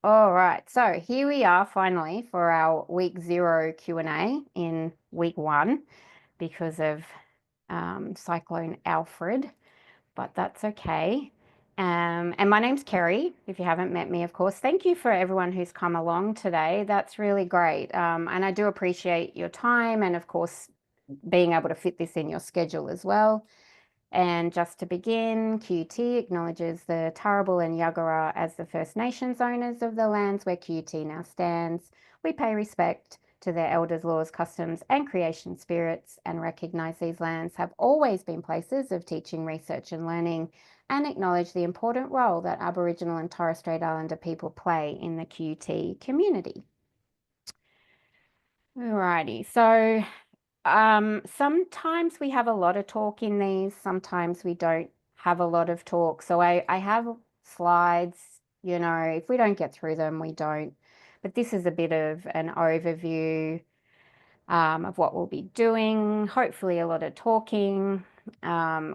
All right, so here we are finally for our week 0 Q&A in week 1 because of Cyclone Alfred, but that's okay. And my name's Kerry, if you haven't met me, of course. Thank you for everyone who's come along today. That's really great. And I do appreciate your time and, of course, being able to fit this in your schedule as well. And just to begin, QT acknowledges the Turrbal and Yagara as the First Nations owners of the lands where QT now stands. We pay respect to their elders, laws, customs, and creation spirits, and recognise these lands have always been places of teaching, research, and learning, and acknowledge the important role that Aboriginal and Torres Strait Islander people play in the QT community. Alrighty, so sometimes we have a lot of talk in these, sometimes we don't have a lot of talk. So I have slides, if we don't get through them, we don't. But this is a bit of an overview of what we'll be doing. Hopefully a lot of talking.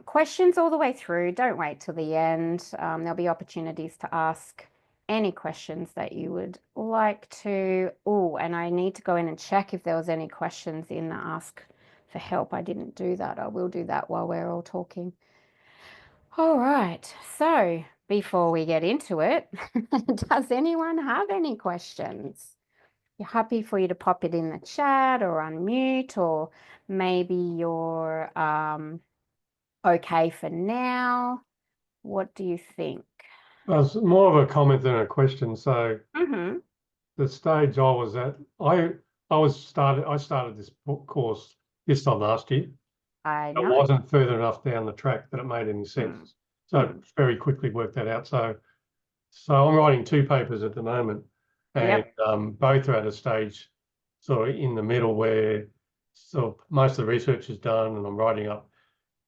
Questions all the way through. Don't wait till the end. There'll be opportunities to ask any questions that you would like to. Oh, and I need to go in and check if there was any questions in the ask for help. I didn't do that. I will do that while we're all talking. All right, so before we get into it, does anyone have any questions? You're happy for you to pop it in the chat or unmute, or maybe you're okay for now. What do you think? It's more of a comment than a question. So Mm-hmm. the stage I was at, I started this course this time last year. I It know. wasn't further enough down the track that it made any sense. So I Mm. very quickly worked that out. So I'm writing 2 papers at the moment, and Yep. both are at a stage sort of in the middle where most of the research is done, and I'm writing up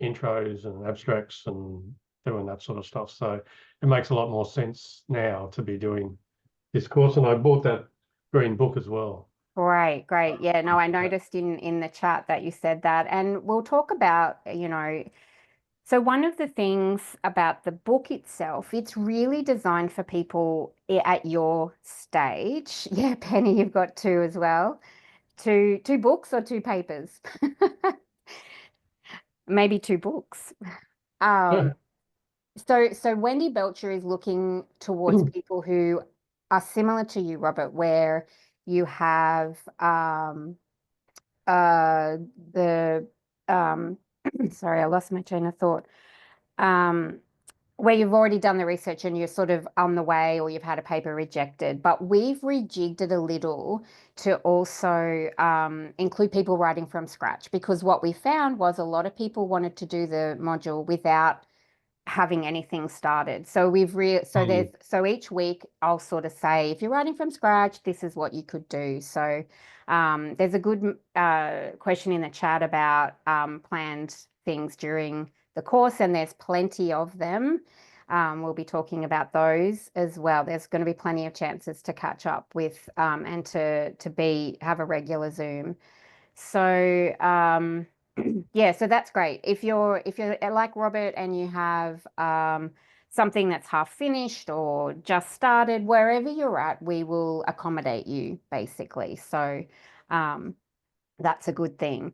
intros and abstracts and doing that sort of stuff. So it makes a lot more sense now to be doing this course. And I bought that green book as well. Great, great. Yeah, no, I noticed in the chat that you said that. And we'll talk about, so one of the things about the book itself, it's really designed for people at your stage. Yeah, Penny, you've got 2 as well. Two books or 2 papers? Maybe 2 books. Um, so Wendy Belcher is looking towards people who are similar to you, Robert, where you have the sorry, I lost my train of thought. Um, where you've already done the research and you're sort of on the way, or you've had a paper rejected, but we've rejigged it a little to also include people writing from scratch, because what we found was a lot of people wanted to do the module without having anything started. So so each week I'll sort of say, if you're writing from scratch, this is what you could do. So there's a good question in the chat about planned things during the course, and there's plenty of them. We'll be talking about those as well. There's going to be plenty of chances to catch up with and to have a regular Zoom. So yeah, so that's great. If you're like Robert and you have something that's half finished or just started, wherever you're at, we will accommodate you basically. So that's a good thing.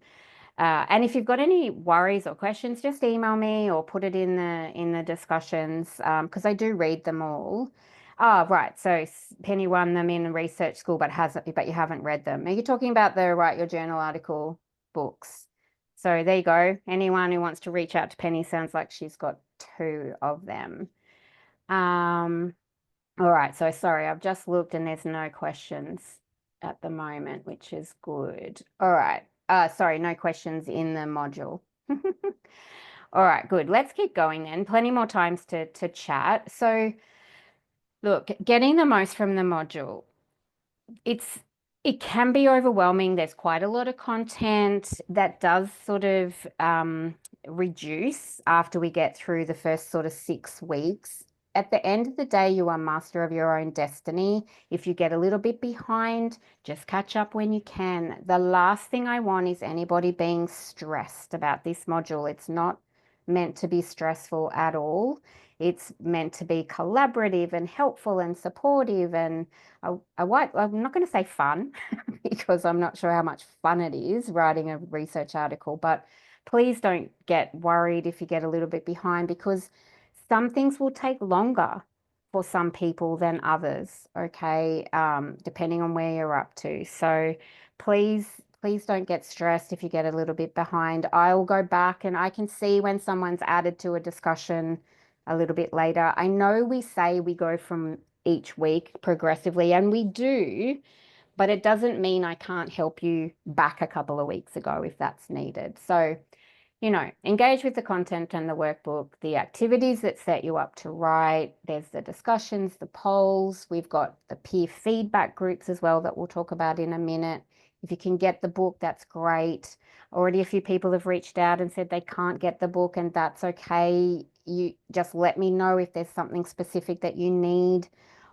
And if you've got any worries or questions, just email me or put it in the discussions, because I do read them all. Oh, right. So Penny won them in research school, but you haven't read them. Are you talking about the Write Your Journal article books? So there you go. Anyone who wants to reach out to Penny, sounds like she's got 2 of them. All right. So sorry, I've just looked and there's no questions at the moment, which is good. All right. Sorry, no questions in the module. All right, good. Let's keep going then. Plenty more times to chat. So look, getting the most from the module, it can be overwhelming. There's quite a lot of content that does sort of reduce after we get through the first sort of 6 weeks. At the end of the day, you are master of your own destiny. If you get a little bit behind, just catch up when you can. The last thing I want is anybody being stressed about this module. It's not meant to be stressful at all. It's meant to be collaborative and helpful and supportive and I'm not going to say fun because I'm not sure how much fun it is writing a research article, but please don't get worried if you get a little bit behind because some things will take longer for some people than others, okay, depending on where you're up to. So please don't get stressed if you get a little bit behind. I'll go back and I can see when someone's added to a discussion a little bit later. I know we say we go from each week progressively, and we do, but it doesn't mean I can't help you back a couple of weeks ago if that's needed. So engage with the content and the workbook, the activities that set you up to write. There's the discussions, the polls. We've got the peer feedback groups as well that we'll talk about in a minute. If you can get the book, that's great. Already a few people have reached out and said they can't get the book, and that's okay. You just let me know if there's something specific that you need.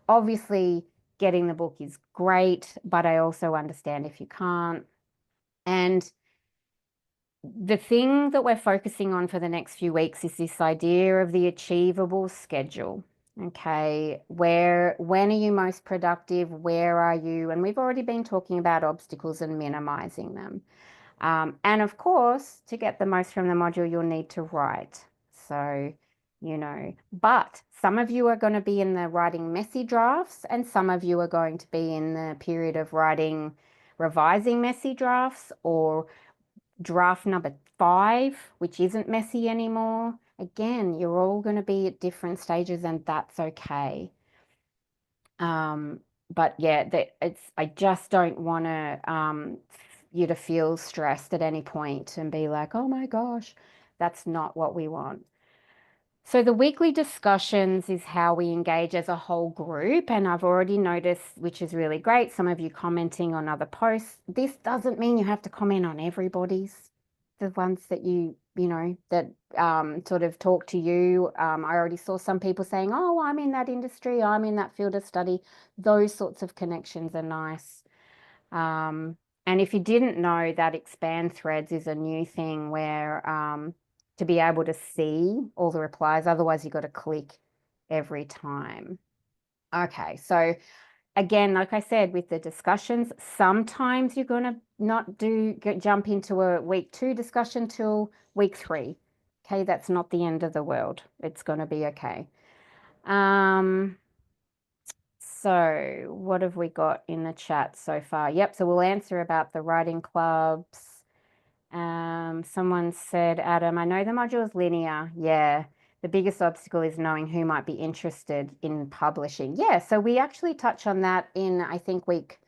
Obviously, getting the book is great, but I also understand if you can't. And the thing that we're focusing on for the next few weeks is this idea of the achievable schedule. Okay, when are you most productive? Where are you? And we've already been talking about obstacles and minimizing them. And of course, to get the most from the module, you'll need to write. So, but some of you are going to be in the writing messy drafts, and some of you are going to be in the period of revising messy drafts, or draft number 5, which isn't messy anymore. Again, you're all going to be at different stages, and that's okay. But yeah, I just don't want to you to feel stressed at any point and be like, oh my gosh, that's not what we want. So the weekly discussions is how we engage as a whole group. And I've already noticed, which is really great, some of you commenting on other posts. This doesn't mean you have to comment on everybody's, the ones that that sort of talk to you. I already saw some people saying, oh, I'm in that industry, I'm in that field of study. Those sorts of connections are nice. And if you didn't know, that expand threads is a new thing where to be able to see all the replies, otherwise you've got to click every time. Okay, so again, like I said, with the discussions, sometimes you're going to not jump into a week 2 discussion till week 3. Okay, that's not the end of the world. It's going to be okay. So what have we got in the chat so far? Yep, so we'll answer about the writing clubs. Someone said, Adam, I know the module is linear. Yeah, the biggest obstacle is knowing who might be interested in publishing. Yeah, so we actually touch on that in, I think, week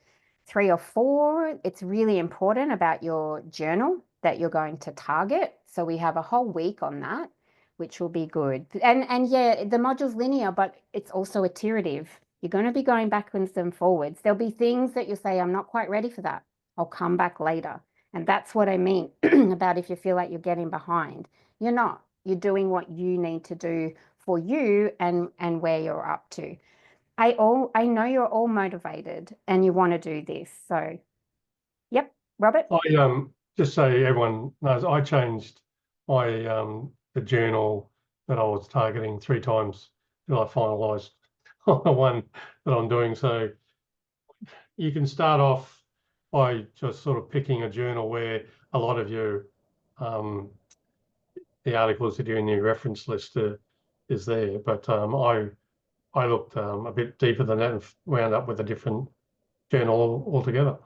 3 or 4. It's really important about your journal that you're going to target. So we have a whole week on that, which will be good. And yeah, the module's linear, but it's also iterative. You're going to be going backwards and forwards. There'll be things that you say, I'm not quite ready for that. I'll come back later. And that's what I mean about if you feel like you're getting behind. You're not. You're doing what you need to do for you and where you're up to. I know you're all motivated and you want to do this. So, yep, Robert. I just so everyone knows, I changed my the journal that I was targeting 3 times till I finalised on the one that I'm doing. So you can start off by just sort of picking a journal where a lot of your the articles that you're in your reference list is there. But I looked a bit deeper than that and wound up with a different journal altogether.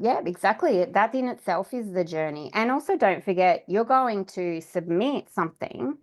Yeah, exactly. That in itself is the journey. And also don't forget, you're going to submit something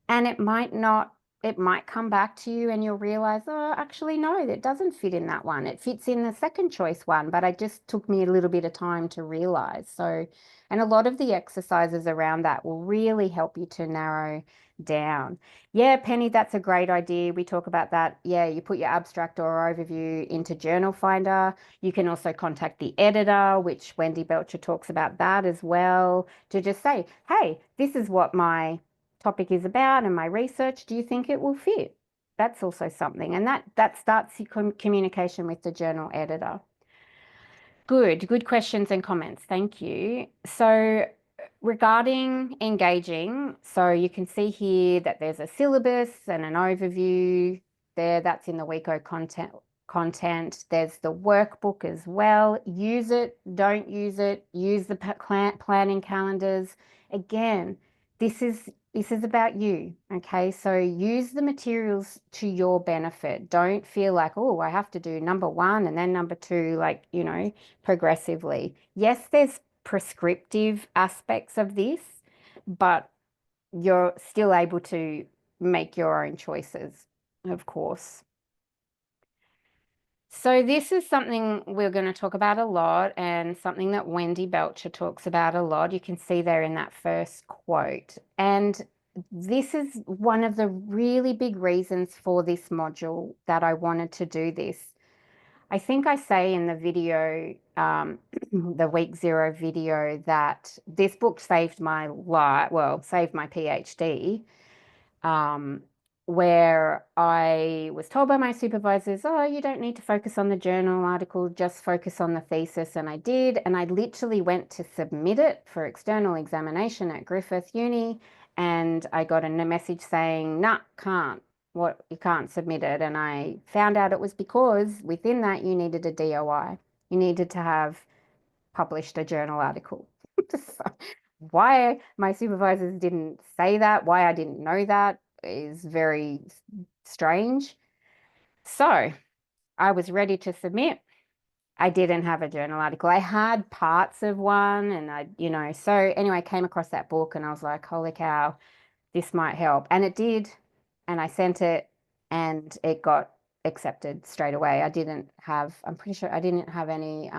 and it might come back to you and you'll realize, oh, actually, no, it doesn't fit in that one. It fits in the second choice one, but it just took me a little bit of time to realize. So, and a lot of the exercises around that will really help you to narrow down. Yeah, Penny, that's a great idea. We talk about that. Yeah, you put your abstract or overview into Journal Finder. You can also contact the editor, which Wendy Belcher talks about that as well, to just say, hey, this is what my topic is about and my research. Do you think it will fit? That's also something. And that starts your communication with the journal editor. Good questions and comments. Thank you. So regarding engaging, so you can see here that there's a syllabus and an overview there. That's in the WYJA content. There's the workbook as well. Use it, don't use it. Use the planning calendars. Again, this is about you, okay? So use the materials to your benefit. Don't feel like, oh, I have to do number one and then number two, like, you know, progressively. Yes, there's prescriptive aspects of this, but you're still able to make your own choices, of course. So this is something we're going to talk about a lot, and something that Wendy Belcher talks about a lot. You can see there in that first quote. And this is one of the really big reasons for this module that I wanted to do this. I think I say in the video, the week 0 video, that this book saved my life, well, saved my PhD, where I was told by my supervisors, oh, you don't need to focus on the journal article, just focus on the thesis. And I did. And I literally went to submit it for external examination at Griffith Uni. And I got a message saying, nah, you can't submit it. And I found out it was because within that you needed a DOI. You needed to have published a journal article. So why my supervisors didn't say that, why I didn't know that, is very strange. So I was ready to submit. I didn't have a journal article. I had parts of one, and so anyway, I came across that book and I was like, holy cow, this might help. And it did. And I sent it and it got accepted straight away. I'm pretty sure I didn't have any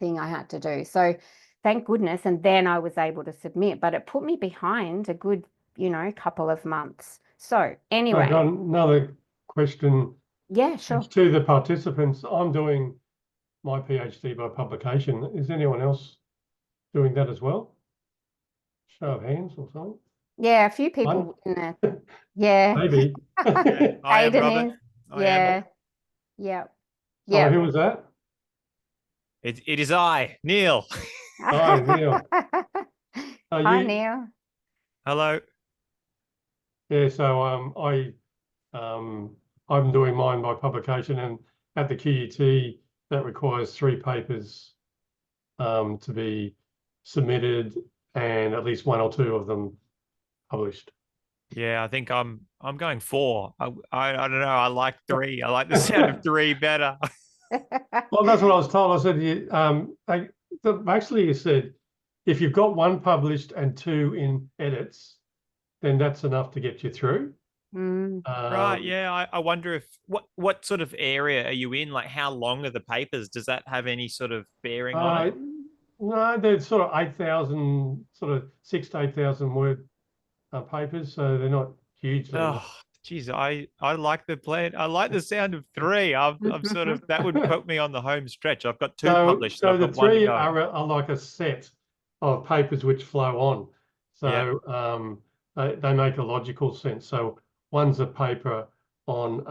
thing I had to do. So thank goodness. And then I was able to submit, but it put me behind a good, couple of months. So anyway. I've got another question. Yeah, sure. It's to the participants. I'm doing my PhD by publication. Is anyone else doing that as well? Show of hands or something? Yeah, a few people in there. Yeah. Maybe. Yeah, I am, Aidan Robert. is. I Yeah. am. Yeah. Sorry, Yeah. who was that? It is I, Neil. Hi, Neil. Hi, Neil. Hello. Yeah, so I'm doing mine by publication, and at the QUT that requires 3 papers to be submitted and at least 1 or 2 of them published. Yeah, I think I'm going 4. I don't know. I like 3. I like the sound of 3 better. Well, that's what I was told. I said, actually, you said if you've got 1 published and 2 in edits, then that's enough to get you through. Right. Yeah. I wonder if what sort of area are you in? Like, how long are the papers? Does that have any sort of bearing on it? No, they're sort of 8,000, sort of 6,000 to 8,000 word papers, so they're not hugely. Oh, geez, I like the plan. I like the sound of 3. I'm sort of, that would put me on the home stretch. I've got 2 published. So I've the got 1 to 3 go. are like a set of papers which flow on. So they make a logical sense. So one's a paper on,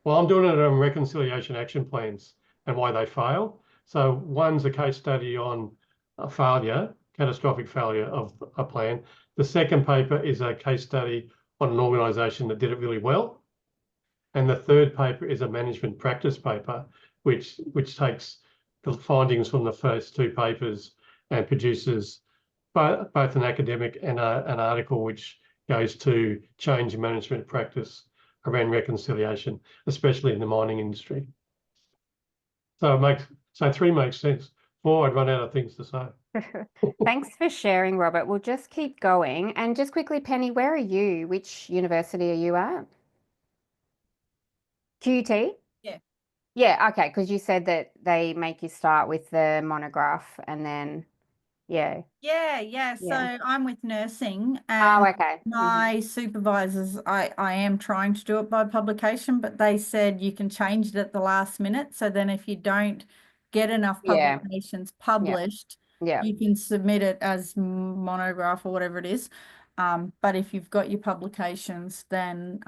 well, I'm doing it on reconciliation action plans and why they fail. So one's a case study on a failure, catastrophic failure of a plan. The second paper is a case study on an organisation that did it really well. And the third paper is a management practice paper, which takes the findings from the first 2 papers and produces both an academic and an article which goes to change management practice around reconciliation, especially in the mining industry. So 3 makes sense. 4, I'd run out of things to say. Thanks for sharing, Robert. We'll just keep going. And just quickly, Penny, where are you? Which university are you at? QUT? Yeah. Yeah, okay, because you said that they make you start with the monograph and then, yeah. Yeah. So I'm with nursing, Oh, and okay. my supervisors, I am trying to do it by publication, but they said you can change it at the last minute. So then if you don't get enough Yeah. publications published, Yeah. you can submit it as monograph or whatever it is. But if you've got your publications, then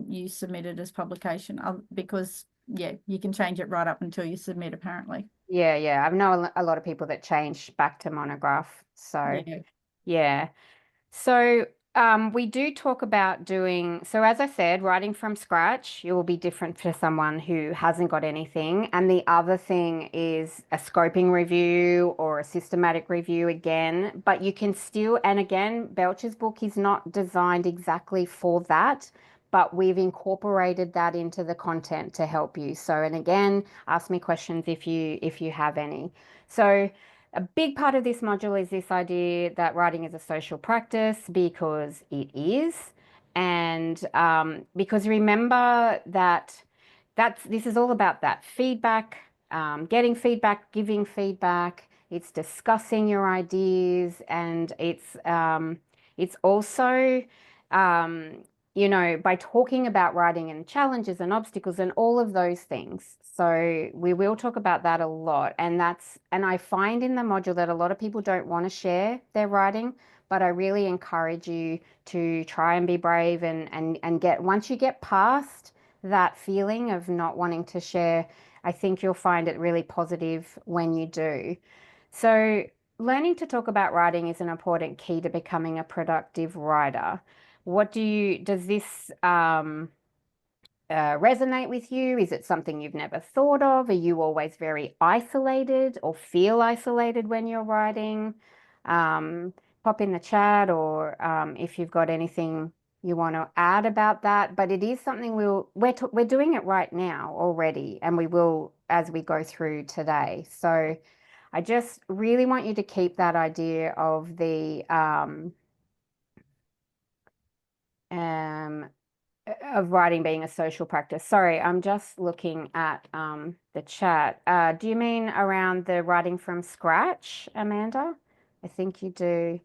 you submit it as publication, because you can change it right up until you submit, apparently. Yeah. I know a lot of people that change back to monograph. So Yeah. yeah. So we do talk about doing, so as I said, writing from scratch, it will be different for someone who hasn't got anything. And the other thing is a scoping review or a systematic review again, but you can still, and again, Belcher's book is not designed exactly for that, but we've incorporated that into the content to help you. So, and again, ask me questions if you have any. So a big part of this module is this idea that writing is a social practice because it is. And because remember that this is all about that feedback, getting feedback, giving feedback. It's discussing your ideas, and it's also by talking about writing and challenges and obstacles and all of those things. So we will talk about that a lot. And I find in the module that a lot of people don't want to share their writing, but I really encourage you to try and be brave and once you get past that feeling of not wanting to share, I think you'll find it really positive when you do. So learning to talk about writing is an important key to becoming a productive writer. Does this resonate with you? Is it something you've never thought of? Are you always very isolated or feel isolated when you're writing? Pop in the chat, or if you've got anything you want to add about that. But it is something we're doing it right now already, and we will as we go through today. So I just really want you to keep that idea of the of writing being a social practice. Sorry, I'm just looking at the chat. Do you mean around the writing from scratch, Amanda? I think you do.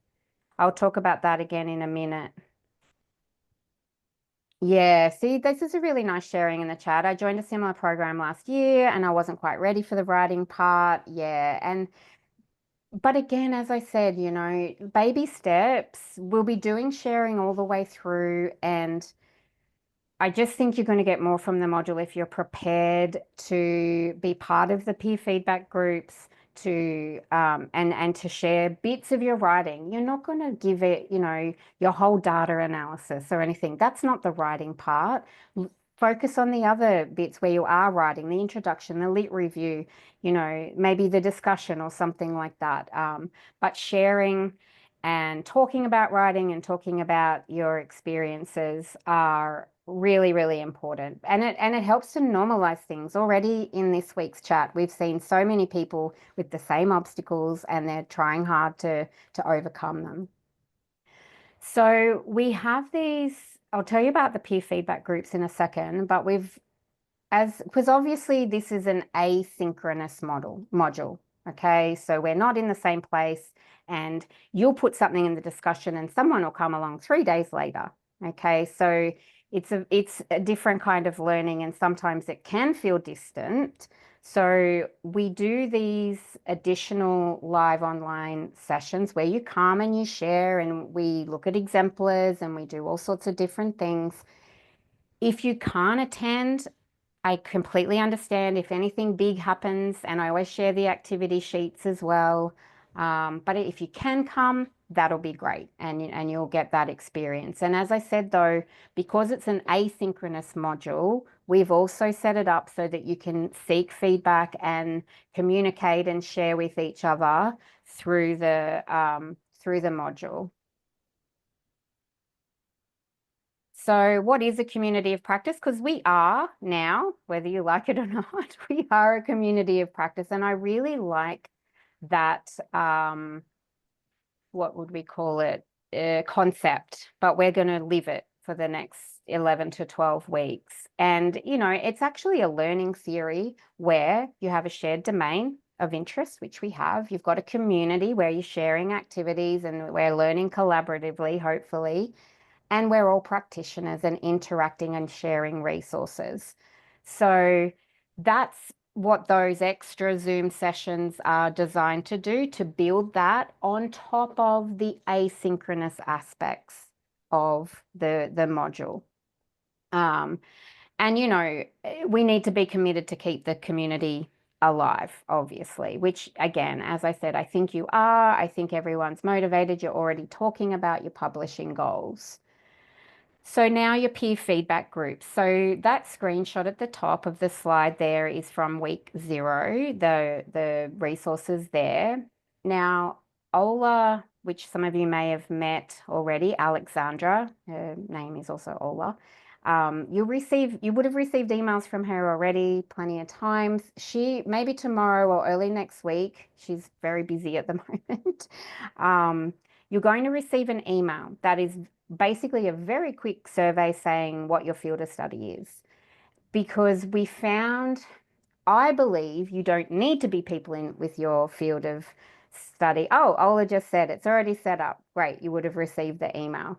I'll talk about that again in a minute. Yeah, see, this is a really nice sharing in the chat. I joined a similar program last year and I wasn't quite ready for the writing part. Yeah, but again, as I said, baby steps. We'll be doing sharing all the way through, and I just think you're going to get more from the module if you're prepared to be part of the peer feedback groups, to and to share bits of your writing. You're not going to give it, your whole data analysis or anything. That's not the writing part. Focus on the other bits where you are writing, the introduction, the lit review, maybe the discussion or something like that. But sharing and talking about writing and talking about your experiences are really, really important. And it helps to normalize things. Already in this week's chat, we've seen so many people with the same obstacles and they're trying hard to overcome them. So we have these, I'll tell you about the peer feedback groups in a second, but because obviously this is an asynchronous module. Okay, so we're not in the same place, and you'll put something in the discussion and someone will come along 3 days later. Okay, so it's a different kind of learning, and sometimes it can feel distant. So we do these additional live online sessions where you come and you share, and we look at exemplars and we do all sorts of different things. If you can't attend, I completely understand if anything big happens, and I always share the activity sheets as well. But if you can come, that'll be great, and you'll get that experience. And as I said, though, because it's an asynchronous module, we've also set it up so that you can seek feedback and communicate and share with each other through the module. So what is a community of practice? Because we are now, whether you like it or not, we are a community of practice. And I really like that, what would we call it, concept, but we're going to live it for the next 11 to 12 weeks. And, it's actually a learning theory where you have a shared domain of interest, which we have. You've got a community where you're sharing activities and we're learning collaboratively, hopefully. And we're all practitioners and interacting and sharing resources. So that's what those extra Zoom sessions are designed to do, to build that on top of the asynchronous aspects of the module. And, we need to be committed to keep the community alive, obviously, which again, as I said, I think you are. I think everyone's motivated. You're already talking about your publishing goals. So now your peer feedback group. So that screenshot at the top of the slide there is from week 0, the resources there. Now, Ola, which some of you may have met already, Alexandra, her name is also Ola. You would have received emails from her already plenty of times. She, maybe tomorrow or early next week, she's very busy at the moment. You're going to receive an email that is basically a very quick survey saying what your field of study is. Because we found, I believe you don't need to be people in with your field of study. Oh, Ola just said it's already set up. Great, you would have received the email.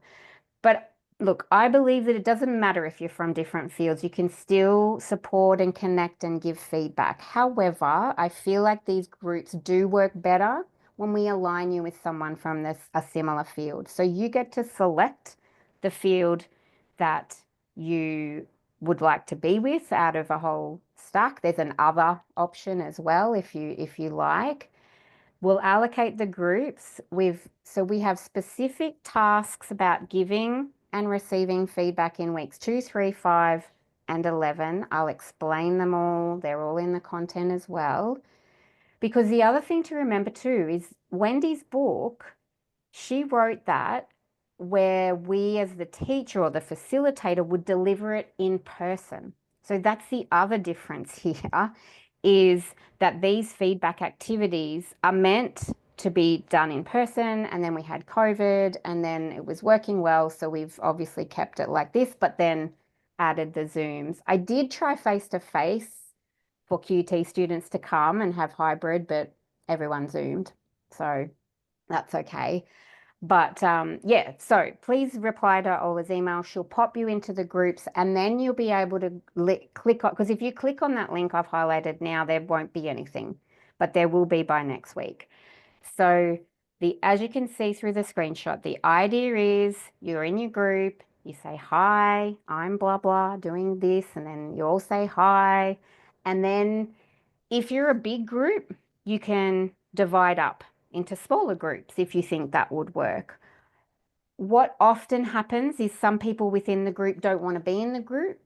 But look, I believe that it doesn't matter if you're from different fields. You can still support and connect and give feedback. However, I feel like these groups do work better when we align you with someone from a similar field. So you get to select the field that you would like to be with out of a whole stack. There's an other option as well if you like. We'll allocate the groups so we have specific tasks about giving and receiving feedback in weeks 2, 3, 5, and 11. I'll explain them all. They're all in the content as well. Because the other thing to remember too is Wendy's book, she wrote that where we as the teacher or the facilitator would deliver it in person. So that's the other difference here, is that these feedback activities are meant to be done in person, and then we had COVID and then it was working well. So we've obviously kept it like this, but then added the Zooms. I did try face-to-face for QT students to come and have hybrid, but everyone Zoomed. So that's okay. But yeah, so please reply to Ola's email. She'll pop you into the groups and then you'll be able to click on, because if you click on that link I've highlighted now, there won't be anything, but there will be by next week. So as you can see through the screenshot, the idea is you're in your group, you say, hi, I'm blah, blah, doing this, and then you all say hi. And then if you're a big group, you can divide up into smaller groups if you think that would work. What often happens is some people within the group don't want to be in the group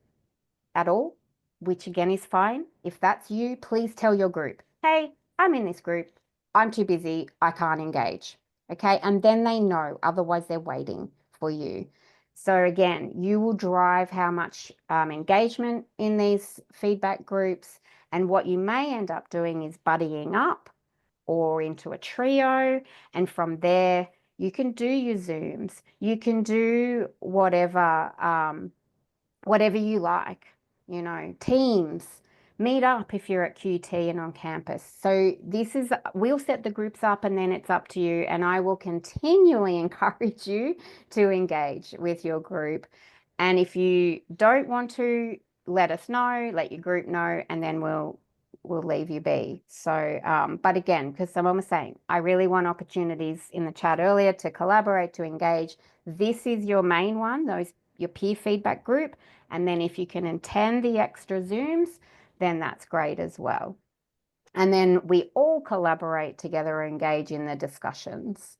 at all, which again is fine. If that's you, please tell your group, hey, I'm in this group. I'm too busy. I can't engage. Okay. And then they know, otherwise they're waiting for you. So again, you will drive how much engagement in these feedback groups. And what you may end up doing is buddying up or into a trio. And from there, you can do your Zooms. You can do whatever you like, Teams, meet up if you're at QT and on campus. So we'll set the groups up and then it's up to you. And I will continually encourage you to engage with your group. And if you don't want to, let us know, let your group know, and then we'll leave you be. So, but again, because someone was saying, I really want opportunities in the chat earlier to collaborate, to engage. This is your main one, your peer feedback group. And then if you can attend the extra Zooms, then that's great as well. And then we all collaborate together or engage in the discussions.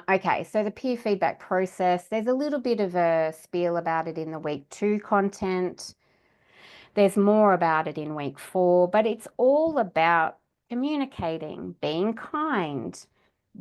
Okay, so the peer feedback process, there's a little bit of a spiel about it in the week 2 content. There's more about it in week 4, but it's all about communicating, being kind,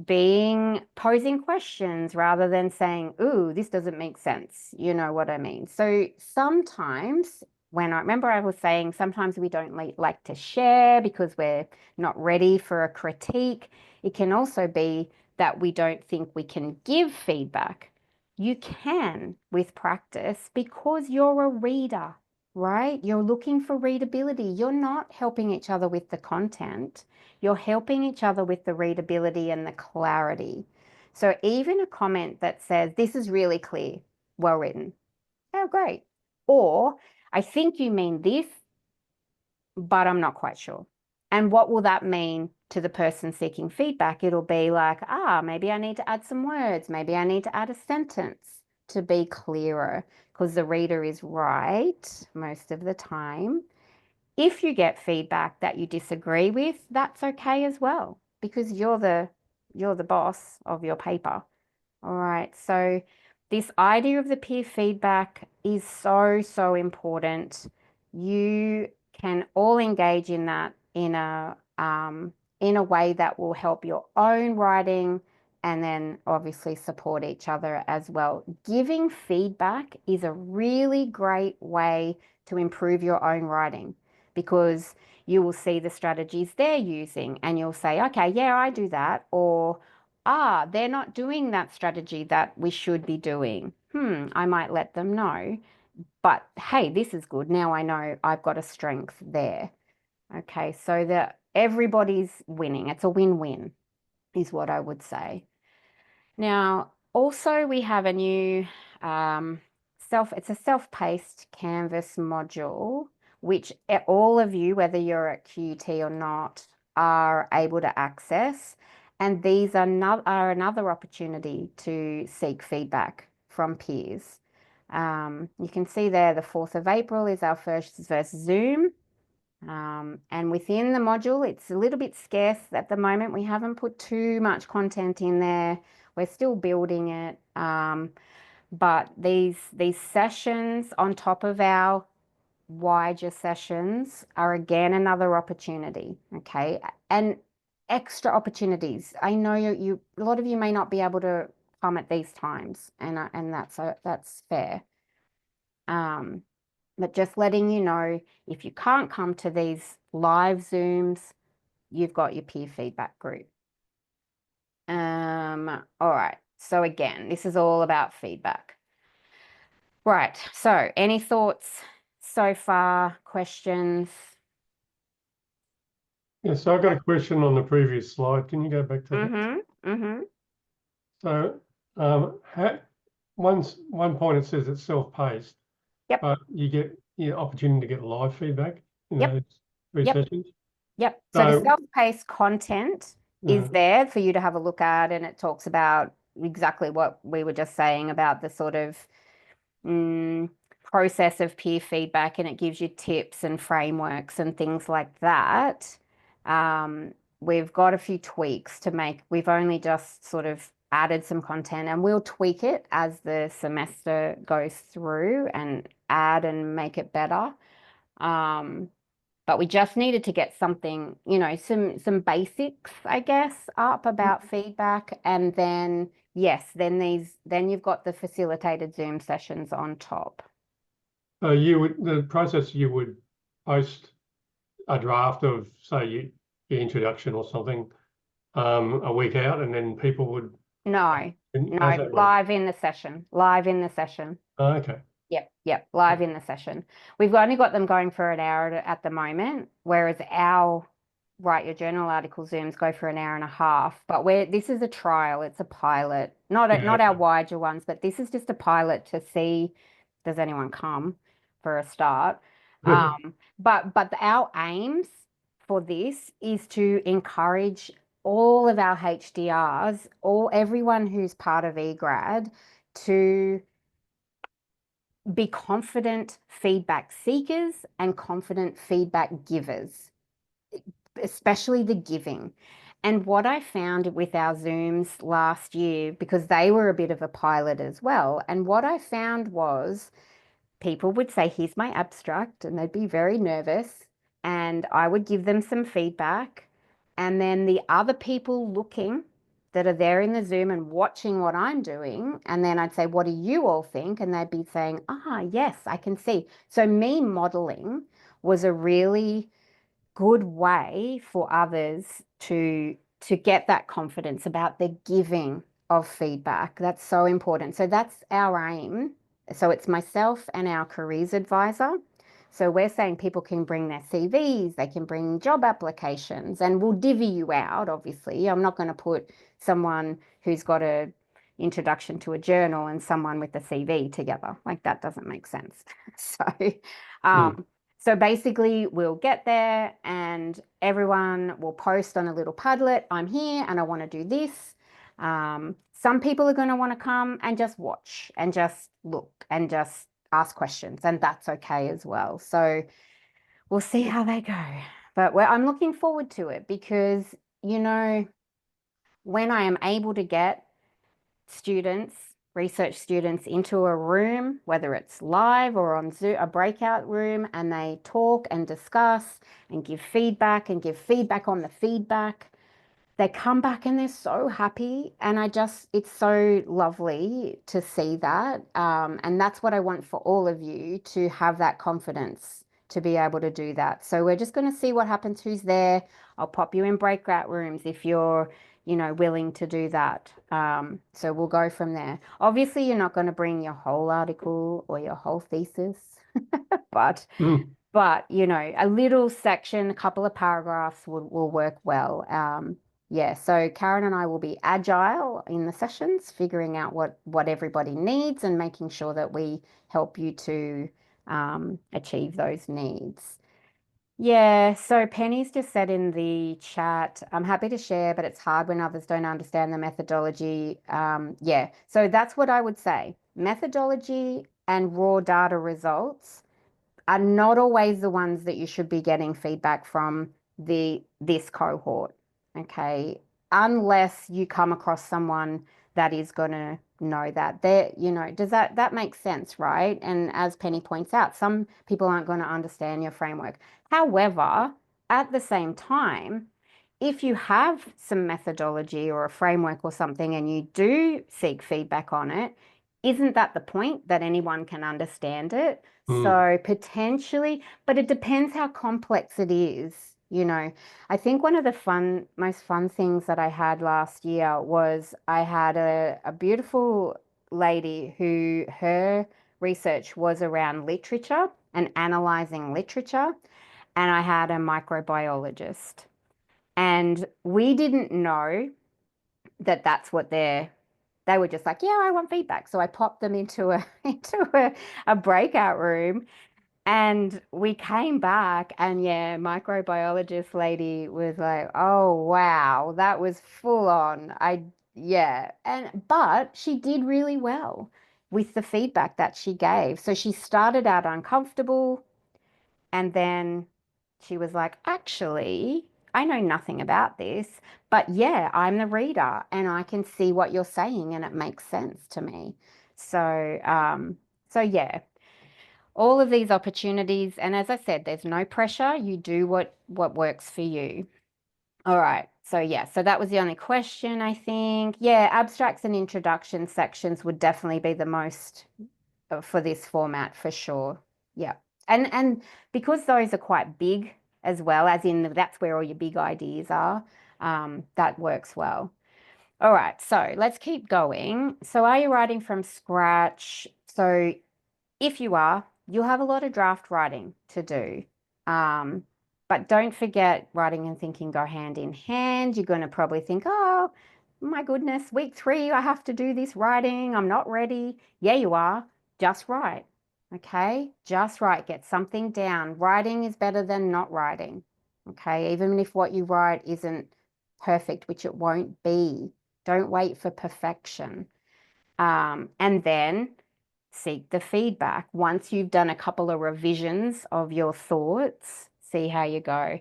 posing questions rather than saying, ooh, this doesn't make sense. You know what I mean? So sometimes I was saying sometimes we don't like to share because we're not ready for a critique. It can also be that we don't think we can give feedback. You can with practice because you're a reader, right? You're looking for readability. You're not helping each other with the content. You're helping each other with the readability and the clarity. So even a comment that says, this is really clear, well written. Oh, great. Or I think you mean this, but I'm not quite sure. And what will that mean to the person seeking feedback? It'll be like, maybe I need to add some words. Maybe I need to add a sentence to be clearer, because the reader is right most of the time. If you get feedback that you disagree with, that's okay as well, because you're the boss of your paper. All right. So this idea of the peer feedback is so important. You can all engage in that in a way that will help your own writing, and then obviously support each other as well. Giving feedback is a really great way to improve your own writing, because you will see the strategies they're using and you'll say, okay, yeah, I do that. Or, they're not doing that strategy that we should be doing. I might let them know. But hey, this is good. Now I know I've got a strength there. Okay, so that everybody's winning. It's a win-win, is what I would say. Now, also we have a new it's a self-paced Canvas module, which all of you, whether you're at QUT or not, are able to access. And these are another opportunity to seek feedback from peers. You can see there the 4th of April is our first Zoom. And within the module, it's a little bit scarce at the moment. We haven't put too much content in there. We're still building it. But these sessions on top of our WYJA sessions are again another opportunity, okay? And extra opportunities. I know a lot of you may not be able to come at these times, and that's fair. But just letting you know, if you can't come to these live Zooms, you've got your peer feedback group. All right. So again, this is all about feedback. Right. So any thoughts so far, questions? Yeah, so I got a question on the previous slide. Can you go back to that? So one point it says it's self-paced. Yep. But you get the opportunity to get live feedback in Yep. those 3 Yep. sessions. Yep. So the self-paced content is there for you to have a look at, and it talks about exactly what we were just saying about the sort of process of peer feedback, and it gives you tips and frameworks and things like that. We've got a few tweaks to make. We've only just sort of added some content, and we'll tweak it as the semester goes through and add and make it better. But we just needed to get something, some basics, I guess, up about feedback. And then, yes, then you've got the facilitated Zoom sessions on top. So the process, you would post a draft of, say, your introduction or something a week out, and then people would... No, live in the session. Oh, okay. Yep, live in the session. We've only got them going for an hour at the moment, whereas our Write Your Journal article Zooms go for an hour and a half. But this is a trial, it's a pilot. Not our WYJA ones, but this is just a pilot to see, does anyone come for a start? But our aims for this is to encourage all of our HDRs, everyone who's part of eGrad, to be confident feedback seekers and confident feedback givers, especially the giving. And what I found with our Zooms last year, because they were a bit of a pilot as well, and what I found was people would say, here's my abstract, and they'd be very nervous, and I would give them some feedback. And then the other people looking that are there in the Zoom and watching what I'm doing, and then I'd say, what do you all think? And they'd be saying, yes, I can see. So me modeling was a really good way for others to get that confidence about the giving of feedback. That's so important. So that's our aim. So it's myself and our careers advisor. So we're saying people can bring their CVs, they can bring job applications, and we'll divvy you out, obviously. I'm not going to put someone who's got a introduction to a journal and someone with a CV together. Like, that doesn't make sense. So basically we'll get there and everyone will post on a little Padlet, I'm here and I want to do this. Some people are going to want to come and just watch and just look and just ask questions, and that's okay as well. So we'll see how they go. But I'm looking forward to it because, you know, when I am able to get students, research students into a room, whether it's live or on Zoom, a breakout room, and they talk and discuss and give feedback on the feedback, they come back and they're so happy. And it's so lovely to see that. And that's what I want for all of you, to have that confidence to be able to do that. So we're just going to see what happens, who's there. I'll pop you in breakout rooms if you're, you know, willing to do that. So we'll go from there. Obviously, you're not going to bring your whole article or your whole thesis, but you know, a little section, a couple of paragraphs will work well. Yeah, so Karen and I will be agile in the sessions, figuring out what everybody needs and making sure that we help you to achieve those needs. Yeah, so Penny's just said in the chat, I'm happy to share, but it's hard when others don't understand the methodology. Yeah, so that's what I would say. Methodology and raw data results are not always the ones that you should be getting feedback from this cohort, okay? Unless you come across someone that is going to know that. You know, does that make sense, right? And as Penny points out, some people aren't going to understand your framework. However, at the same time, if you have some methodology or a framework or something and you do seek feedback on it, isn't that the point, that anyone can understand it? So potentially, but it depends how complex it is. You know, I think one of the most fun things that I had last year was I had a beautiful lady who her research was around literature and analyzing literature. And I had a microbiologist. And we didn't know that that's what they were just like, yeah, I want feedback. So I popped them into a breakout room, and we came back, and yeah, microbiologist lady was like, oh wow, that was full on. But she did really well with the feedback that she gave. So she started out uncomfortable, and then she was like, actually, I know nothing about this, but yeah, I'm the reader and I can see what you're saying and it makes sense to me. So, yeah, all of these opportunities. And as I said, there's no pressure. You do what works for you. All right. So yeah, so that was the only question, I think. Yeah, abstracts and introduction sections would definitely be the most for this format for sure. Yeah. And because those are quite big as well, as in that's where all your big ideas are, that works well. All right, so let's keep going. So are you writing from scratch? So if you are, you'll have a lot of draft writing to do. But don't forget, writing and thinking go hand in hand. You're going to probably think, oh, my goodness, week 3, I have to do this writing. I'm not ready. Yeah, you are. Just write. Okay, just write. Get something down. Writing is better than not writing. Okay, even if what you write isn't perfect, which it won't be. Don't wait for perfection. And then seek the feedback. Once you've done a couple of revisions of your thoughts, see how you go.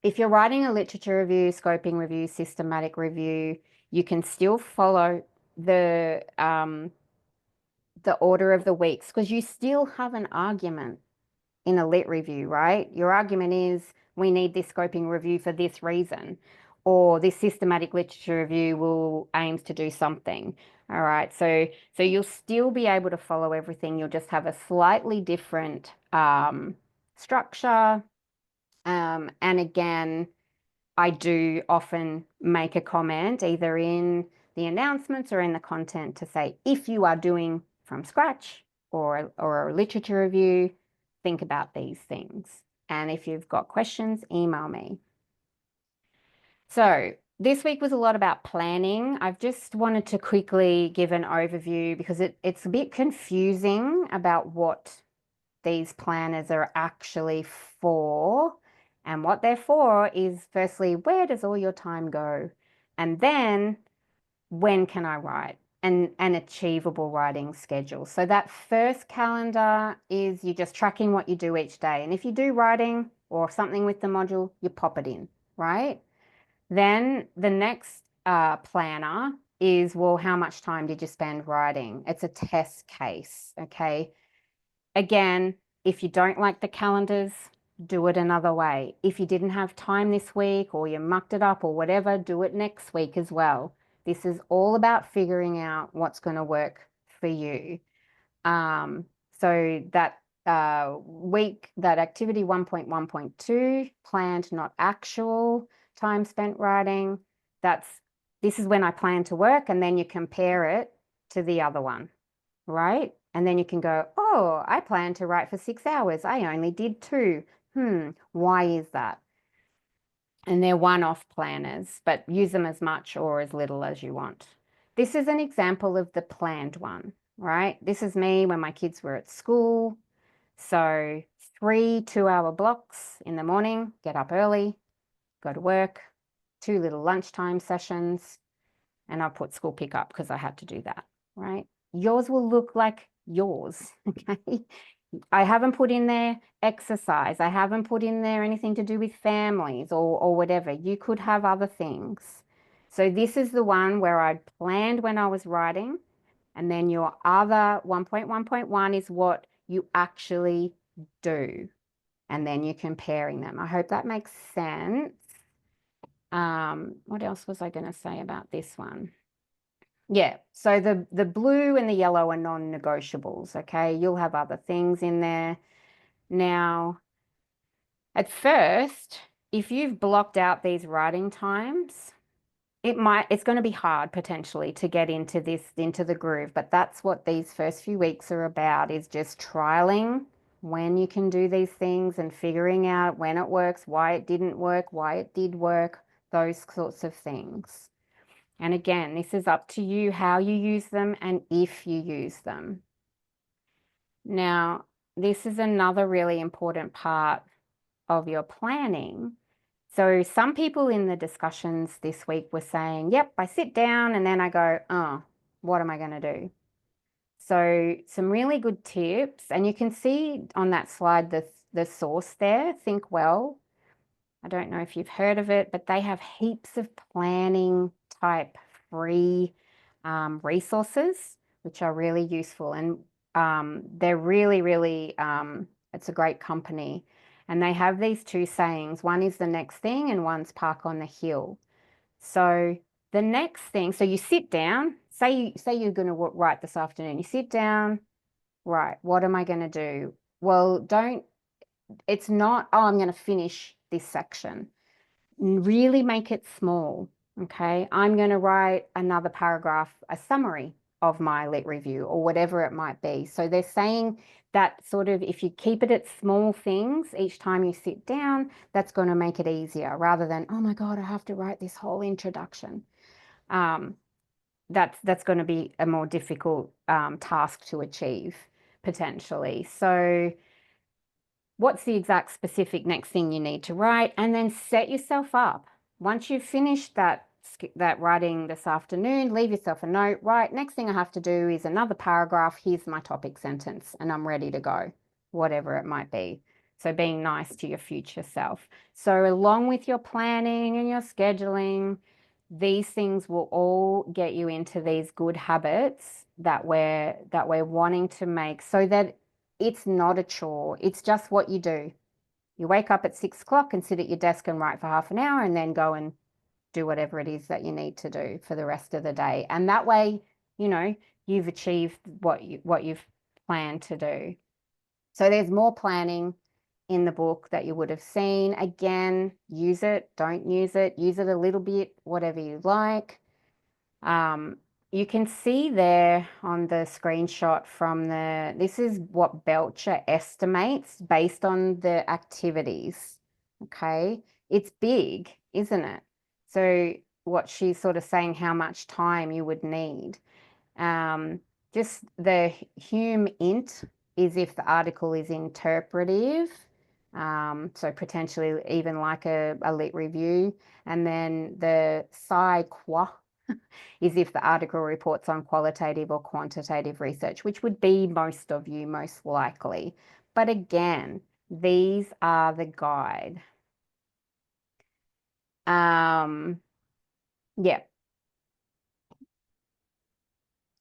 If you're writing a literature review, scoping review, systematic review, you can still follow the order of the weeks, because you still have an argument in a lit review, right? Your argument is, we need this scoping review for this reason, or this systematic literature review aims to do something. All right, so you'll still be able to follow everything. You'll just have a slightly different structure. And again, I do often make a comment either in the announcements or in the content to say, if you are doing from scratch or a literature review, think about these things. And if you've got questions, email me. So this week was a lot about planning. I've just wanted to quickly give an overview because it's a bit confusing about what these planners are actually for. And what they're for is, firstly, where does all your time go? And then, when can I write? and an achievable writing schedule. So that first calendar is you're just tracking what you do each day. And if you do writing or something with the module, you pop it in, right? Then the next planner is, well, how much time did you spend writing? It's a test case, okay? Again, if you don't like the calendars, do it another way. If you didn't have time this week or you mucked it up or whatever, do it next week as well. This is all about figuring out what's going to work for you. So that that activity 1.1.2, planned, not actual, time spent writing, this is when I plan to work, and then you compare it to the other one, right? And then you can go, oh, I plan to write for 6 hours. I only did 2. Why is that? And they're one-off planners, but use them as much or as little as you want. This is an example of the planned one, right? This is me when my kids were at school. So 3 2-hour blocks in the morning, get up early, go to work, 2 little lunchtime sessions, and I'll put school pickup because I had to do that, right? Yours will look like yours, okay? I haven't put in there exercise. I haven't put in there anything to do with families or whatever. You could have other things. So this is the one where I planned when I was writing. And then your other 1.1.1 is what you actually do. And then you're comparing them. I hope that makes sense. What else was I going to say about this one? Yeah, so the blue and the yellow are non-negotiables, okay? You'll have other things in there. Now, at first, if you've blocked out these writing times, it's going to be hard potentially to get into the groove, but that's what these first few weeks are about, is just trialing when you can do these things and figuring out when it works, why it didn't work, why it did work, those sorts of things. And again, this is up to you how you use them and if you use them. Now, this is another really important part of your planning. So some people in the discussions this week were saying, yep, I sit down and then I go, oh, what am I going to do? So some really good tips, and you can see on that slide the source there, Think Well. I don't know if you've heard of it, but they have heaps of planning type free resources, which are really useful. And they're really, really, it's a great company. And they have these 2 sayings. One is the next thing and one's park on the hill. So the next thing, so you sit down, say you're going to write this afternoon. You sit down, right, what am I going to do? Well, it's not, oh, I'm going to finish this section. Really make it small, okay? I'm going to write another paragraph, a summary of my lit review or whatever it might be. So they're saying that sort of, if you keep it at small things each time you sit down, that's going to make it easier rather than, oh my God, I have to write this whole introduction. That's going to be a more difficult task to achieve potentially. So what's the exact specific next thing you need to write, and then set yourself up. Once you've finished that writing this afternoon, leave yourself a note, right, next thing I have to do is another paragraph, here's my topic sentence, and I'm ready to go, whatever it might be. So being nice to your future self. So along with your planning and your scheduling, these things will all get you into these good habits that we're wanting to make, so that it's not a chore. It's just what you do. You wake up at 6 o'clock and sit at your desk and write for half an hour, and then go and do whatever it is that you need to do for the rest of the day. And that way, you know, you've achieved what you've planned to do. So there's more planning in the book that you would have seen. Again, use it, don't use it a little bit, whatever you like. You can see there on the screenshot from this is what WYJA estimates based on the activities, okay? It's big, isn't it? So what she's sort of saying, how much time you would need. Just the Hume int is if the article is interpretive, so potentially even like a lit review. And then the Sci Qua is if the article reports on qualitative or quantitative research, which would be most of you, most likely. But again, these are the guide. Yeah.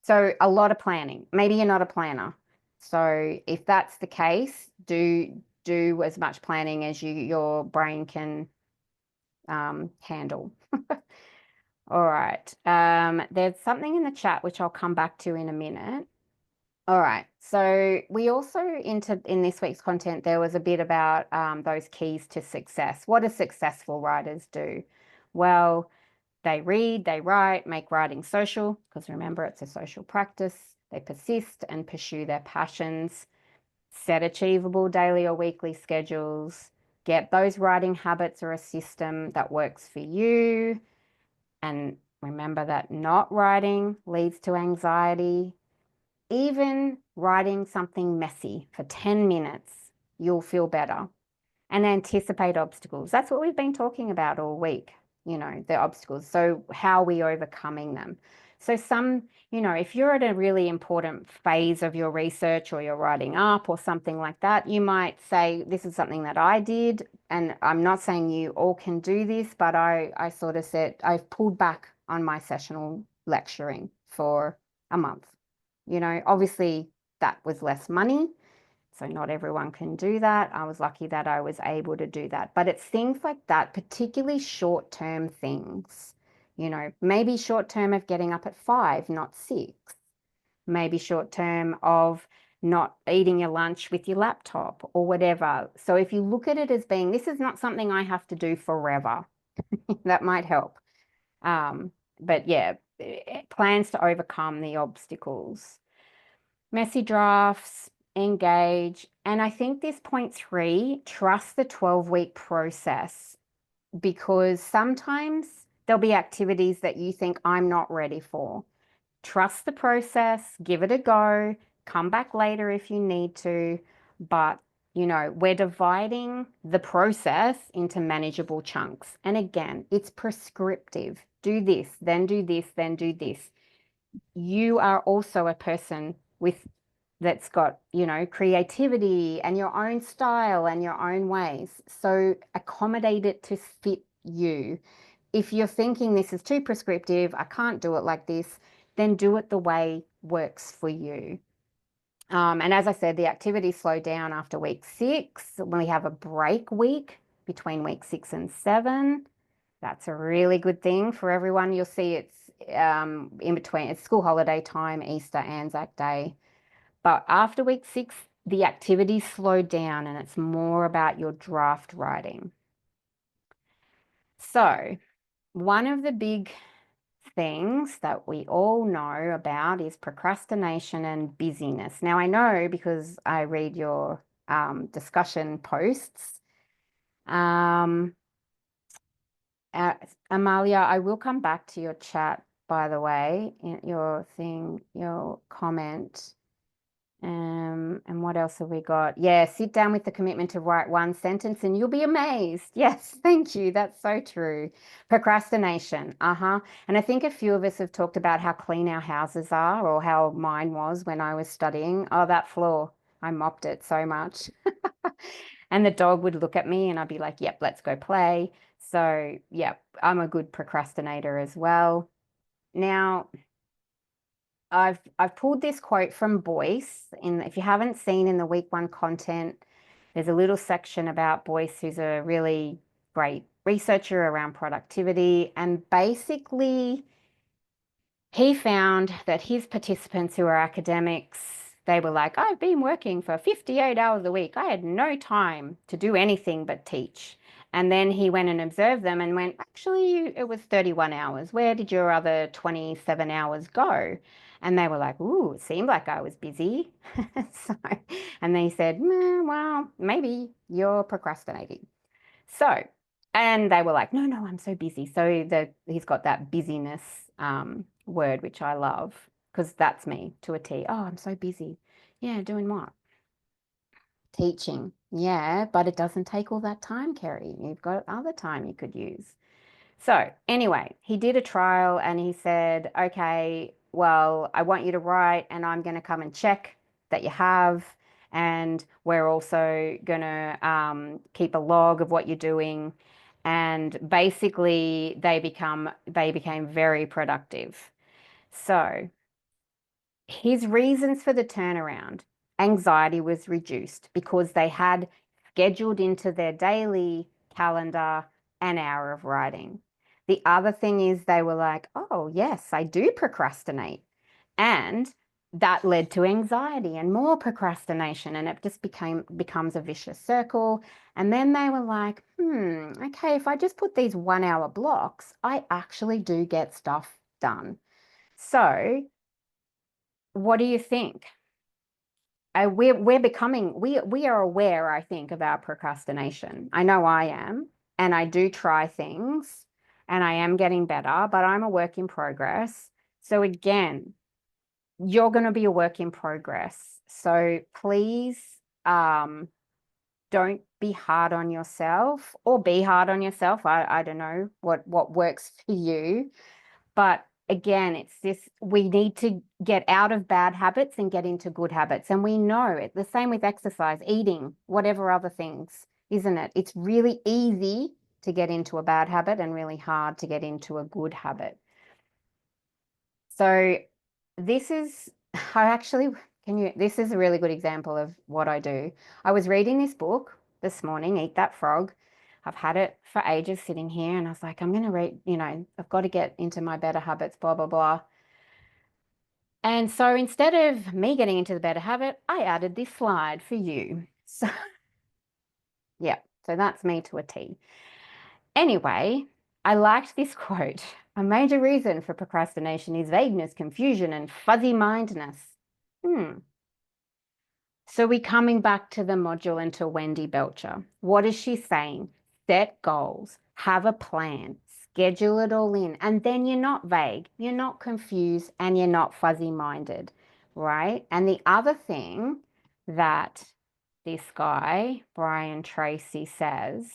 So a lot of planning. Maybe you're not a planner. So if that's the case, do as much planning as your brain can handle. All right. There's something in the chat which I'll come back to in a minute. All right. So we also in this week's content, there was a bit about those keys to success. What do successful writers do? Well, they read, they write, make writing social, because remember, it's a social practice. They persist and pursue their passions, set achievable daily or weekly schedules, get those writing habits or a system that works for you. And remember that not writing leads to anxiety. Even writing something messy for 10 minutes, you'll feel better. And anticipate obstacles. That's what we've been talking about all week, the obstacles. So how are we overcoming them? So if you're at a really important phase of your research or you're writing up or something like that, you might say, this is something that I did. And I'm not saying you all can do this, but I sort of said, I've pulled back on my sessional lecturing for a month. Obviously that was less money. So not everyone can do that. I was lucky that I was able to do that. But it's things like that, particularly short-term things. Maybe short-term of getting up at 5, not 6. Maybe short-term of not eating your lunch with your laptop or whatever. So if you look at it as being, this is not something I have to do forever, that might help. But yeah, plans to overcome the obstacles. Messy drafts, engage. And I think this point 3, trust the 12-week process, because sometimes there'll be activities that you think I'm not ready for. Trust the process, give it a go, come back later if you need to. But, we're dividing the process into manageable chunks. And again, it's prescriptive. Do this, then do this, then do this. You are also a person that's got, creativity and your own style and your own ways. So accommodate it to fit you. If you're thinking this is too prescriptive, I can't do it like this, then do it the way works for you. And as I said, the activities slow down after week 6. When we have a break week between week 6 and 7, that's a really good thing for everyone. You'll see it's in between, it's school holiday time, Easter, Anzac Day. But after week 6, the activities slow down and it's more about your draft writing. So one of the big things that we all know about is procrastination and busyness. Now I know because I read your discussion posts. Amalia, I will come back to your chat, by the way, your comment. And what else have we got? Yeah, sit down with the commitment to write one sentence and you'll be amazed. Yes, thank you. That's so true. Procrastination. And I think a few of us have talked about how clean our houses are, or how mine was when I was studying. Oh, that floor, I mopped it so much. And the dog would look at me and I'd be like, yep, let's go play. So yeah, I'm a good procrastinator as well. Now, I've pulled this quote from Boyce. If you haven't seen in the week 1 content, there's a little section about Boyce, who's a really great researcher around productivity. And basically, he found that his participants who are academics, they were like, I've been working for 58 hours a week. I had no time to do anything but teach. And then he went and observed them and went, actually, it was 31 hours. Where did your other 27 hours go? And they were like, ooh, it seemed like I was busy. And they said, well, maybe you're procrastinating. So, and they were like, no, I'm so busy. So he's got that busyness word, which I love, because that's me to a T. Oh, I'm so busy. Yeah, doing what? Teaching. Yeah, but it doesn't take all that time, Kerry. You've got other time you could use. So anyway, he did a trial and he said, okay, well, I want you to write and I'm going to come and check that you have. And we're also going to keep a log of what you're doing. And basically they became very productive. So his reasons for the turnaround, anxiety was reduced because they had scheduled into their daily calendar an hour of writing. The other thing is they were like, oh, yes, I do procrastinate. And that led to anxiety and more procrastination, and it just becomes a vicious circle. And then they were like, okay, if I just put these 1 hour blocks, I actually do get stuff done. So what do you think? We are aware, I think, of our procrastination. I know I am, and I do try things, and I am getting better, but I'm a work in progress. So again, you're going to be a work in progress. So please, don't be hard on yourself, or be hard on yourself. I don't know what works for you. But again, it's this, we need to get out of bad habits and get into good habits. And we know it, the same with exercise, eating, whatever other things, isn't it? It's really easy to get into a bad habit and really hard to get into a good habit. So this is, this is a really good example of what I do. I was reading this book this morning, Eat That Frog. I've had it for ages sitting here, and I was like, I'm going to read, I've got to get into my better habits, blah, blah, blah. And so instead of me getting into the better habit, I added this slide for you. So yeah, so that's me to a T. Anyway, I liked this quote. A major reason for procrastination is vagueness, confusion, and fuzzy-mindedness. So we're coming back to the module and to Wendy Belcher. What is she saying? Set goals, have a plan, schedule it all in, and then you're not vague, you're not confused, and you're not fuzzy-minded, right? And the other thing that this guy, Brian Tracy, says,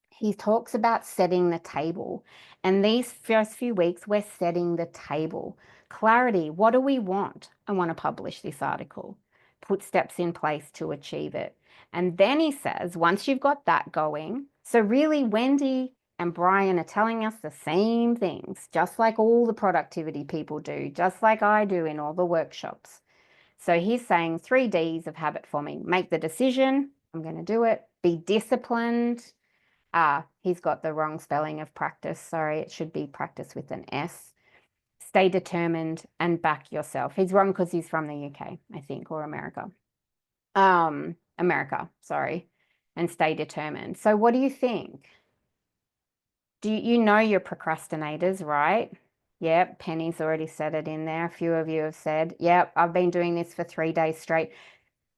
he talks about setting the table. And these first few weeks, we're setting the table. Clarity, what do we want? I want to publish this article. Put steps in place to achieve it. And then he says, once you've got that going, so really Wendy and Brian are telling us the same things, just like all the productivity people do, just like I do in all the workshops. So he's saying 3 Ds of habit forming. Make the decision, I'm going to do it. Be disciplined. He's got the wrong spelling of practice. Sorry, it should be practice with an S. Stay determined and back yourself. He's wrong because he's from the UK, I think, or America. America, sorry. And stay determined. So what do you think? Do you know you're procrastinators, right? Yep, Penny's already said it in there. A few of you have said, yep, I've been doing this for 3 days straight.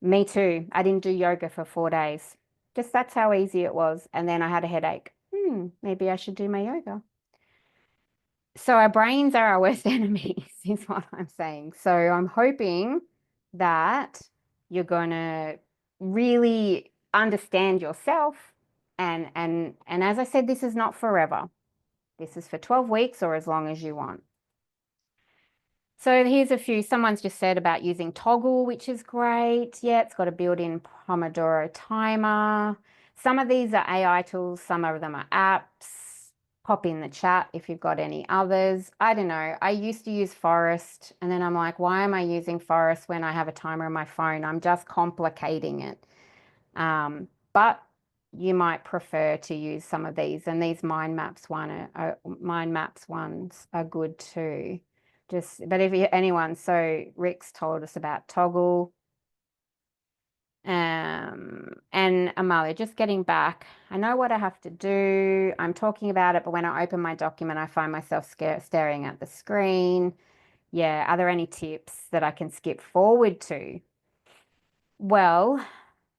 Me too. I didn't do yoga for 4 days. Just that's how easy it was. And then I had a headache. Maybe I should do my yoga. So our brains are our worst enemies, is what I'm saying. So I'm hoping that you're going to really understand yourself. And as I said, this is not forever. This is for 12 weeks or as long as you want. So here's a few. Someone's just said about using Toggle, which is great. Yeah, it's got a built-in Pomodoro timer. Some of these are AI tools. Some of them are apps. Pop in the chat if you've got any others. I don't know. I used to use Forest, and then I'm like, why am I using Forest when I have a timer on my phone? I'm just complicating it. But you might prefer to use some of these, and these mind maps ones are good too. But if anyone, so Rick's told us about Toggle. And Amalia, just getting back, I know what I have to do. I'm talking about it, but when I open my document, I find myself staring at the screen. Yeah, are there any tips that I can skip forward to? Well,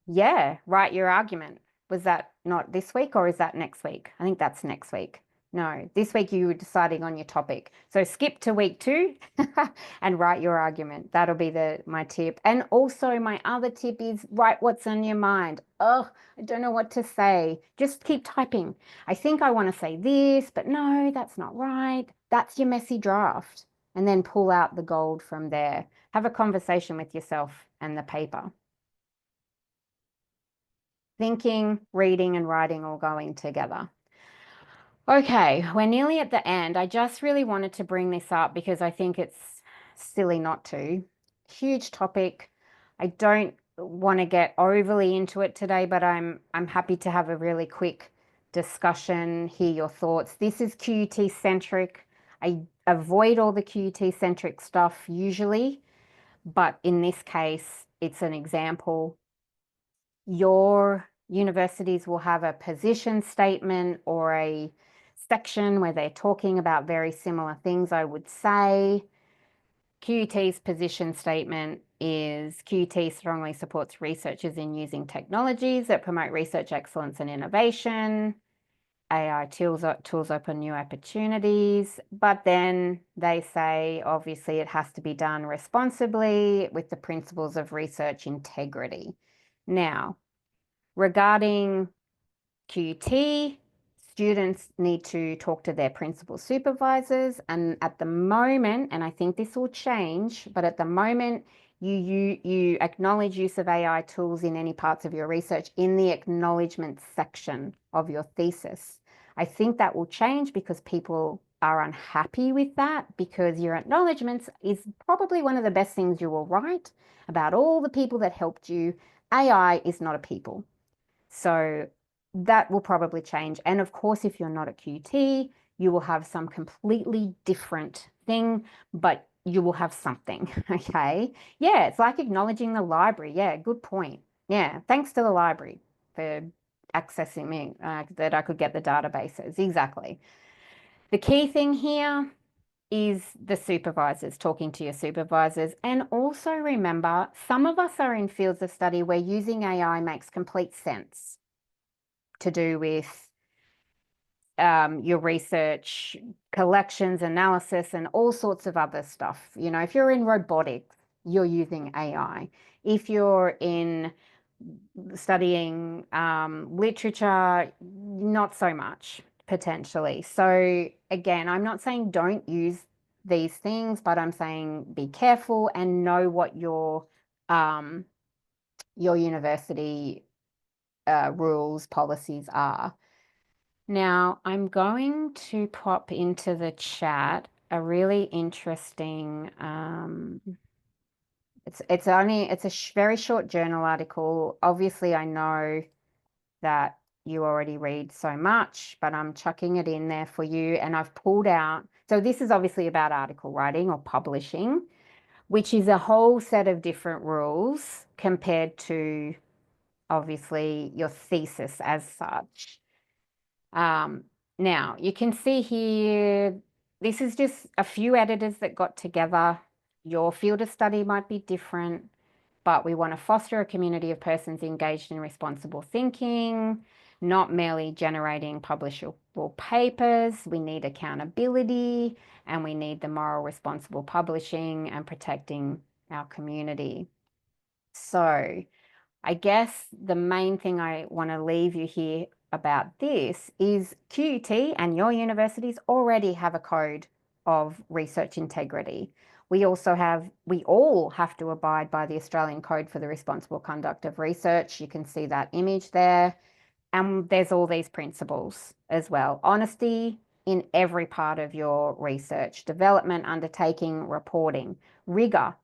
yeah, write your argument. Was that not this week or is that next week? I think that's next week. No, this week you were deciding on your topic. So skip to week 2 and write your argument. That'll be my tip. And also my other tip is write what's on your mind. Oh, I don't know what to say. Just keep typing. I think I want to say this, but no, that's not right. That's your messy draft. And then pull out the gold from there. Have a conversation with yourself and the paper. Thinking, reading, and writing all going together. Okay, we're nearly at the end. I just really wanted to bring this up because I think it's silly not to. Huge topic. I don't want to get overly into it today, but I'm happy to have a really quick discussion, hear your thoughts. This is QUT centric. I avoid all the QUT centric stuff usually, but in this case, it's an example. Your universities will have a position statement or a section where they're talking about very similar things, I would say. QUT's position statement is QUT strongly supports researchers in using technologies that promote research excellence and innovation. AI tools open new opportunities, but then they say, obviously, it has to be done responsibly with the principles of research integrity. Now, regarding QUT, students need to talk to their principal supervisors, and at the moment, and I think this will change, but at the moment, you acknowledge use of AI tools in any parts of your research in the acknowledgement section of your thesis. I think that will change because people are unhappy with that, because your acknowledgements is probably one of the best things you will write about all the people that helped you. AI is not a people. So that will probably change. And of course, if you're not a QT, you will have some completely different thing, but you will have something, okay? Yeah, it's like acknowledging the library. Yeah, good point. Yeah, thanks to the library for accessing me, that I could get the databases. Exactly. The key thing here is the supervisors, talking to your supervisors. And also remember, some of us are in fields of study where using AI makes complete sense to do with your research, collections, analysis, and all sorts of other stuff. You know, if you're in robotics, you're using AI. If you're in studying literature, not so much, potentially. So again, I'm not saying don't use these things, but I'm saying be careful and know what your university rules, policies are. Now, I'm going to pop into the chat a really interesting, it's a very short journal article. Obviously, I know that you already read so much, but I'm chucking it in there for you. And I've pulled out, so this is obviously about article writing or publishing, which is a whole set of different rules compared to obviously your thesis as such. Now, you can see here, this is just a few editors that got together. Your field of study might be different, but we want to foster a community of persons engaged in responsible thinking, not merely generating publishable papers. We need accountability, and we need the moral responsible publishing and protecting our community. So I guess the main thing I want to leave you here about this is QUT and your universities already have a code of research integrity. We all have to abide by the Australian Code for the Responsible Conduct of Research. You can see that image there. And there's all these principles as well. Honesty in every part of your research, development, undertaking, reporting, rigor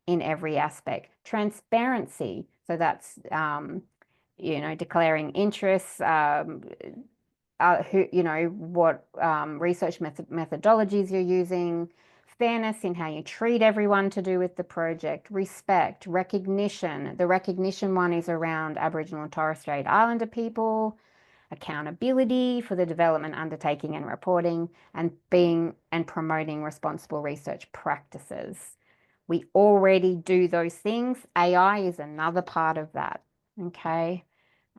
in every aspect, transparency. So that's, declaring interests, what research methodologies you're using, fairness in how you treat everyone to do with the project, respect, recognition. The recognition one is around Aboriginal and Torres Strait Islander people, accountability for the development, undertaking, and reporting, and promoting responsible research practices. We already do those things. AI is another part of that. Okay.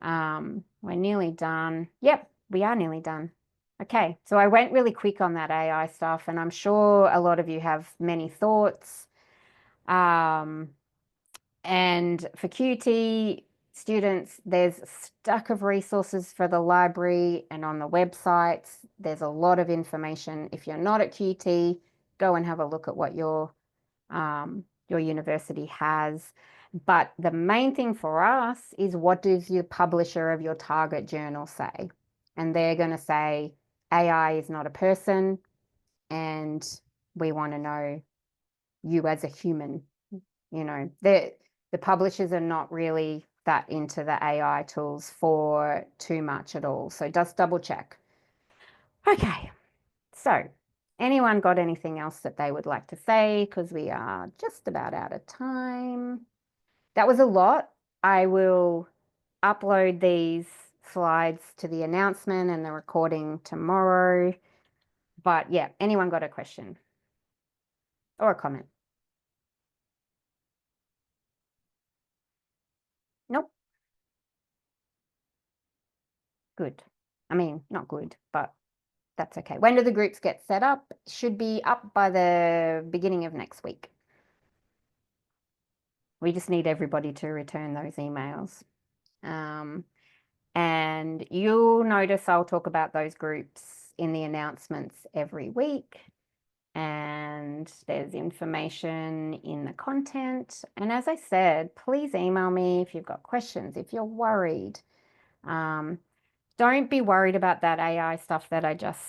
We're nearly done. Yep, we are nearly done. Okay, so I went really quick on that AI stuff, and I'm sure a lot of you have many thoughts. And for QT students, there's a stack of resources for the library and on the websites. There's a lot of information. If you're not at QT, go and have a look at what your university has. But the main thing for us is, what does your publisher of your target journal say? And they're going to say AI is not a person, and we want to know you as a human. You know, the publishers are not really that into the AI tools for too much at all. So just double check. Okay, so anyone got anything else that they would like to say? Because we are just about out of time. That was a lot. I will upload these slides to the announcement and the recording tomorrow. But yeah, anyone got a question or a comment? Nope. Good. I mean, not good, but that's okay. When do the groups get set up? Should be up by the beginning of next week. We just need everybody to return those emails. And you'll notice I'll talk about those groups in the announcements every week. And there's information in the content. And as I said, please email me if you've got questions, if you're worried. Don't be worried about that AI stuff that I just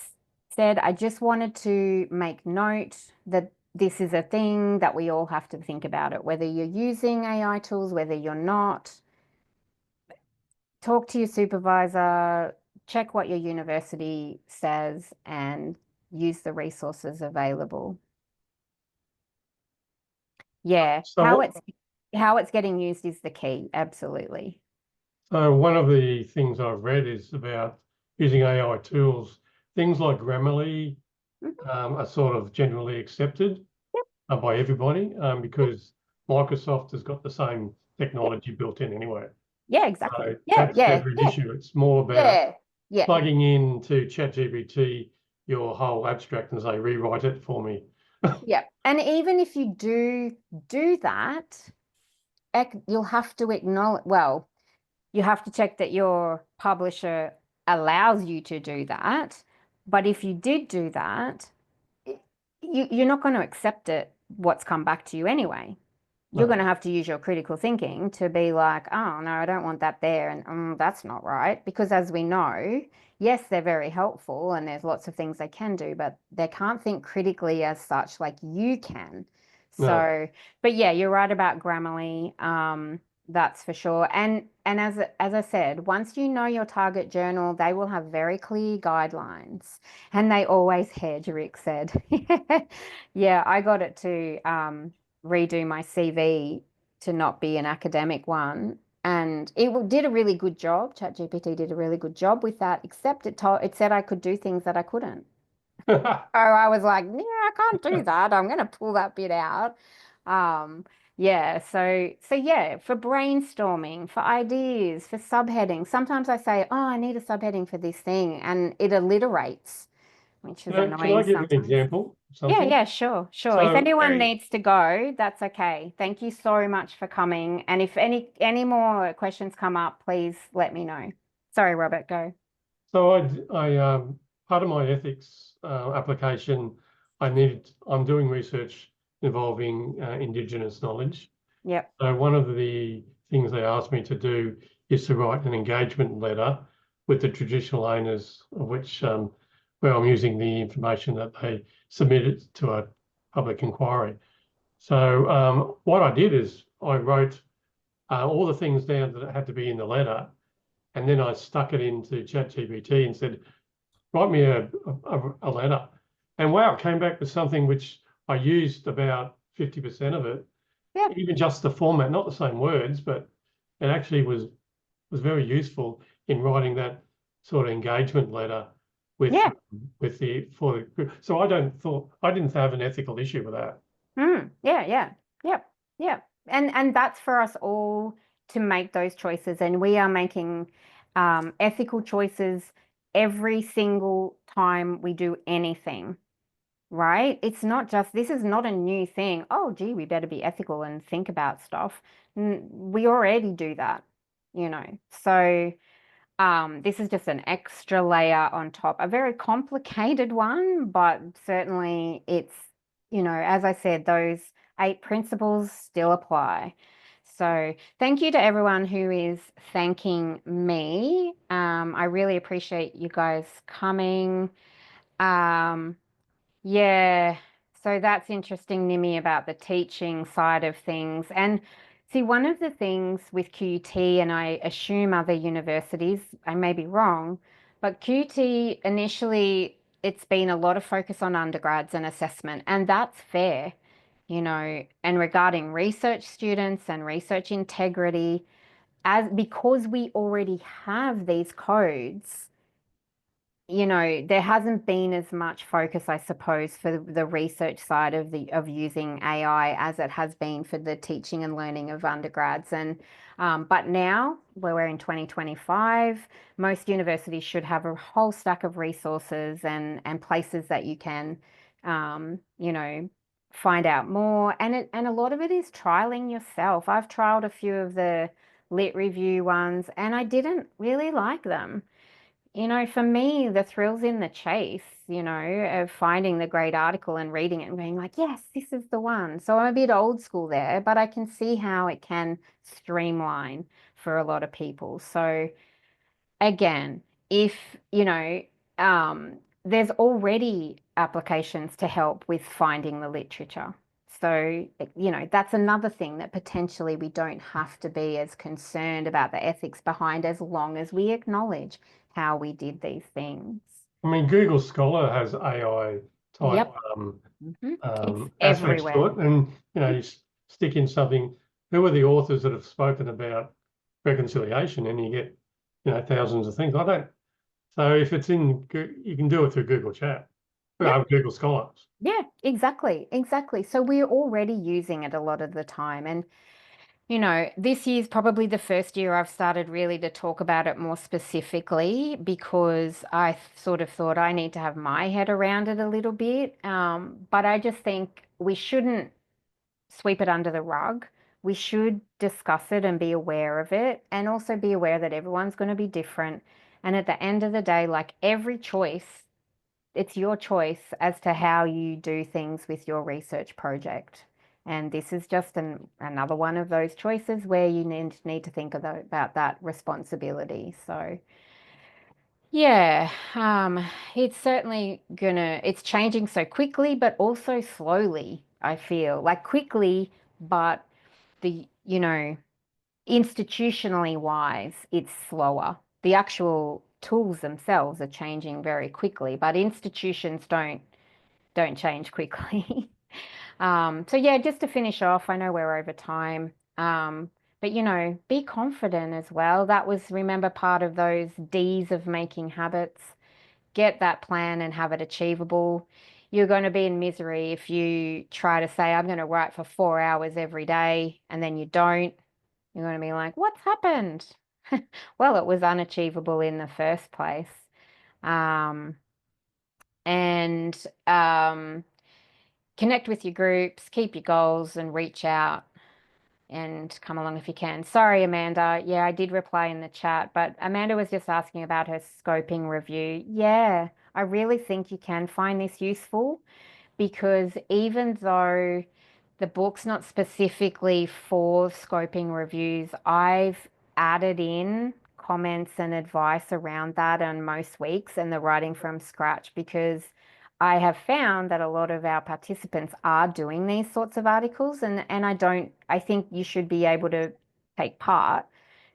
said. I just wanted to make note that this is a thing that we all have to think about it, whether you're using AI tools, whether you're not. Talk to your supervisor, check what your university says, and use the resources available. Yeah, So, how it's getting used is the key, absolutely. so one of the things I've read is about using AI tools. Things like Grammarly are sort of generally accepted by everybody because Microsoft has got the same technology built in anyway. Yeah, exactly. So Yeah, that's yeah, never an yeah, issue. It's more about yeah. plugging into ChatGPT your whole abstract and say, rewrite it for me. Yeah. And even if you do that, you'll have to acknowledge, well, you have to check that your publisher allows you to do that. But if you did do that, you're not going to accept it, what's come back to you anyway. You're going to have to use your critical thinking to be like, oh, no, I don't want that there. And that's not right. Because as we know, yes, they're very helpful and there's lots of things they can do, but they can't think critically as such like you can. No. So, but yeah, you're right about Grammarly. That's for sure. And as I said, once you know your target journal, they will have very clear guidelines. And they always hedge, Rick said. Yeah, I got it to redo my CV to not be an academic one. And it did a really good job. ChatGPT did a really good job with that, except it said I could do things that I couldn't. So I was like, yeah, I can't do that. I'm going to pull that bit out. Yeah, so yeah, for brainstorming, for ideas, for subheading. Sometimes I say, oh, I need a subheading for this thing, and it alliterates, which is Can I annoying give an sometimes. example? Yeah, sure. So, If anyone needs to go, that's okay. Thank you so much for coming. And if any more questions come up, please let me know. Sorry, Robert, go. So I part of my ethics application, I'm doing research involving Indigenous knowledge. Yep. So one of the things they asked me to do is to write an engagement letter with the traditional owners, of which where I'm using the information that they submitted to a public inquiry. So what I did is I wrote all the things down that had to be in the letter, and then I stuck it into ChatGPT and said, write me a letter. And wow, it came back with something which I used about 50% of it. Yeah. Even just the format, not the same words, but it actually was very useful in writing that sort of engagement letter with the group. So I didn't have an ethical issue with that. Yeah. And that's for us all to make those choices. And we are making ethical choices every single time we do anything, right? It's not just, this is not a new thing. Oh, gee, we better be ethical and think about stuff. We already do that, you know. So this is just an extra layer on top, a very complicated one, but certainly it's, you know, as I said, those 8 principles still apply. So thank you to everyone who is thanking me. I really appreciate you guys coming. Yeah, so that's interesting, Nimi, about the teaching side of things. And see, one of the things with QT, and I assume other universities, I may be wrong, but QT initially, it's been a lot of focus on undergrads and assessment, and that's fair, you know, and regarding research students and research integrity, as because we already have these codes, you know, there hasn't been as much focus, I suppose, for the research side of using AI as it has been for the teaching and learning of undergrads. And but now, where we're in 2025, most universities should have a whole stack of resources and places that you can, you know, find out more. And a lot of it is trialing yourself. I've trialed a few of the lit review ones, and I didn't really like them. You know, for me, the thrills in the chase, you know, of finding the great article and reading it and being like, yes, this is the one. So I'm a bit old school there, but I can see how it can streamline for a lot of people. So again, if, you know, there's already applications to help with finding the literature. So, you know, that's another thing that potentially we don't have to be as concerned about the ethics behind, as long as we acknowledge how we did these things. I mean, Google Scholar has AI type Yep. It's aspects to everywhere. it, and you know, you stick in something. Who are the authors that have spoken about reconciliation, and you get, you know, thousands of things. I don't. So if it's in, you can do it through Google Chat, Google Scholars. Yeah, exactly. So we're already using it a lot of the time. And, you know, this year's probably the first year I've started really to talk about it more specifically, because I sort of thought I need to have my head around it a little bit. But I just think we shouldn't sweep it under the rug. We should discuss it and be aware of it, and also be aware that everyone's going to be different. And at the end of the day, like every choice, it's your choice as to how you do things with your research project. And this is just another one of those choices where you need to think about that responsibility. So yeah, it's certainly it's changing so quickly, but also slowly, I feel. Like quickly, but you know, institutionally wise, it's slower. The actual tools themselves are changing very quickly, but institutions don't change quickly. So yeah, just to finish off, I know we're over time. But you know, be confident as well. That was, remember, part of those D's of making habits. Get that plan and have it achievable. You're going to be in misery if you try to say, I'm going to write for 4 hours every day, and then you don't. You're going to be like, what's happened? Well, it was unachievable in the first place. And connect with your groups, keep your goals, and reach out and come along if you can. Sorry, Amanda. Yeah, I did reply in the chat, but Amanda was just asking about her scoping review. Yeah, I really think you can find this useful, because even though the book's not specifically for scoping reviews, I've added in comments and advice around that on most weeks and the writing from scratch, because I have found that a lot of our participants are doing these sorts of articles, and I think you should be able to take part.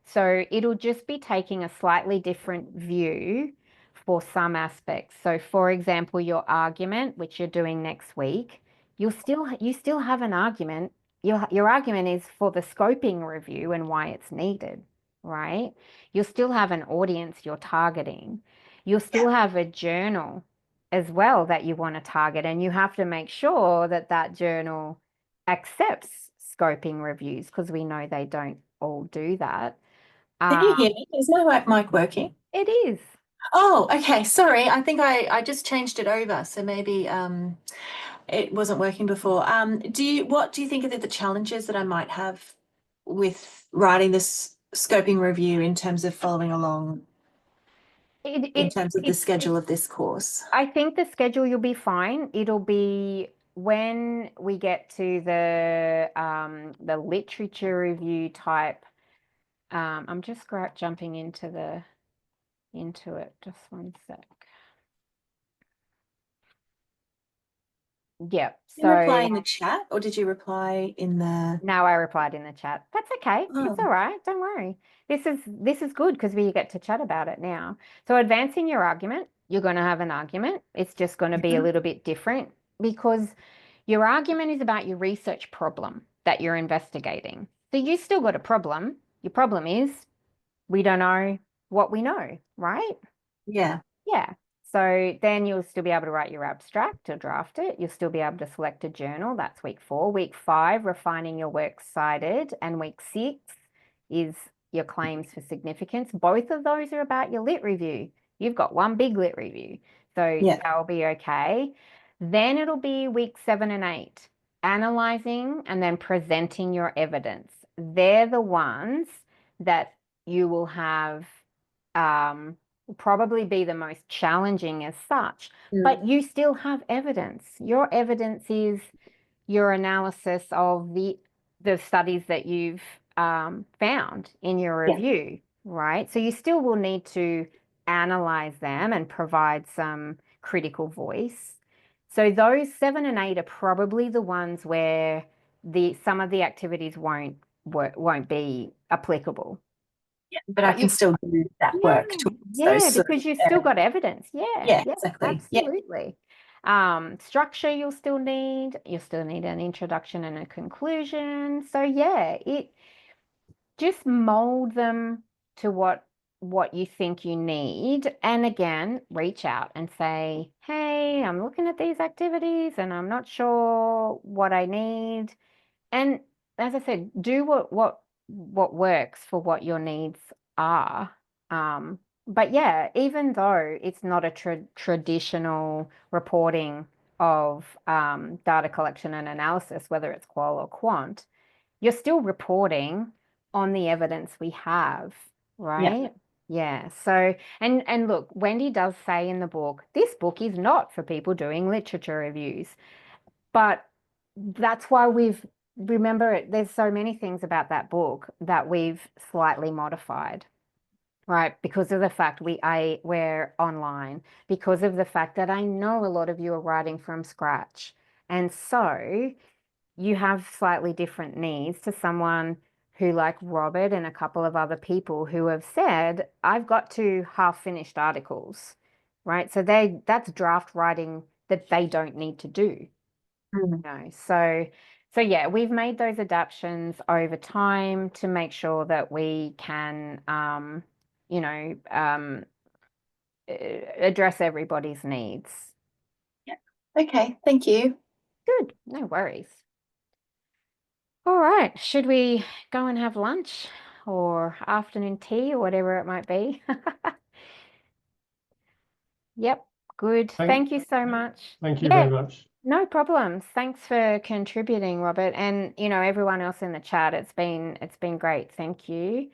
So it'll just be taking a slightly different view for some aspects. So for example, your argument, which you're doing next week, you still have an argument. Your argument is for the scoping review and why it's needed, right? You'll still have an audience you're targeting. You'll still have a journal as well that you want to target, and you have to make sure that that journal accepts scoping reviews, because we know they don't all do that. Can you hear me? Is my mic working? It is. Oh, okay. Sorry. I think I just changed it over. So maybe it wasn't working before. What do you think are the challenges that I might have with writing this scoping review in terms of following along in terms of the schedule of this course? I think the schedule, you'll be fine. It'll be when we get to the literature review type. I'm just jumping into it. Just one sec. Yep. Did you reply in the chat, or did you reply in the? No, I replied in the chat. That's okay. Oh. It's all right. Don't worry. This is good because we get to chat about it now. So advancing your argument, you're going to have an argument. It's just going to be a little bit different because your argument is about your research problem that you're investigating. So you still got a problem. Your problem is we don't know what we know, right? Yeah. Yeah. So then you'll still be able to write your abstract or draft it. You'll still be able to select a journal. That's week 4. Week 5, refining your works cited. And week 6 is your claims for significance. Both of those are about your lit review. You've got one big lit review. So that'll be okay. Then it'll be week 7 and 8, analyzing and then presenting your evidence. They're the ones that you will have will probably be the most challenging as such, but you still have evidence. Your evidence is your analysis of the studies that you've found in your review, right? So you still will need to analyze them and provide some critical voice. So those 7 and 8 are probably the ones where some of the activities won't be applicable. Yeah, but I can still do that work towards those. Because you've still got evidence. Yeah, exactly. Absolutely. Structure you'll still need an introduction and a conclusion. So it just mold them to what you think you need. And again, reach out and say, hey, I'm looking at these activities and I'm not sure what I need. And as I said, do what works for what your needs are. But yeah, even though it's not a traditional reporting of data collection and analysis, whether it's qual or quant, you're still reporting on the evidence we have, right? Yeah. So, and look, Wendy does say in the book, this book is not for people doing literature reviews, but that's why there's so many things about that book that we've slightly modified, right? Because of the fact we're online, because of the fact that I know a lot of you are writing from scratch. And so you have slightly different needs to someone who, like Robert and a couple of other people who have said, I've got 2 half-finished articles, right? So that's draft writing that they don't need to do. So yeah, we've made those adaptations over time to make sure that we can, address everybody's needs. Yeah. Okay. Thank you. Good. No worries. All right. Should we go and have lunch or afternoon tea or whatever it might be? Yep. Good. Thank you so much. Thank you very much. No problems. Thanks for contributing, Robert, and everyone else in the chat. It's been great. Thank you.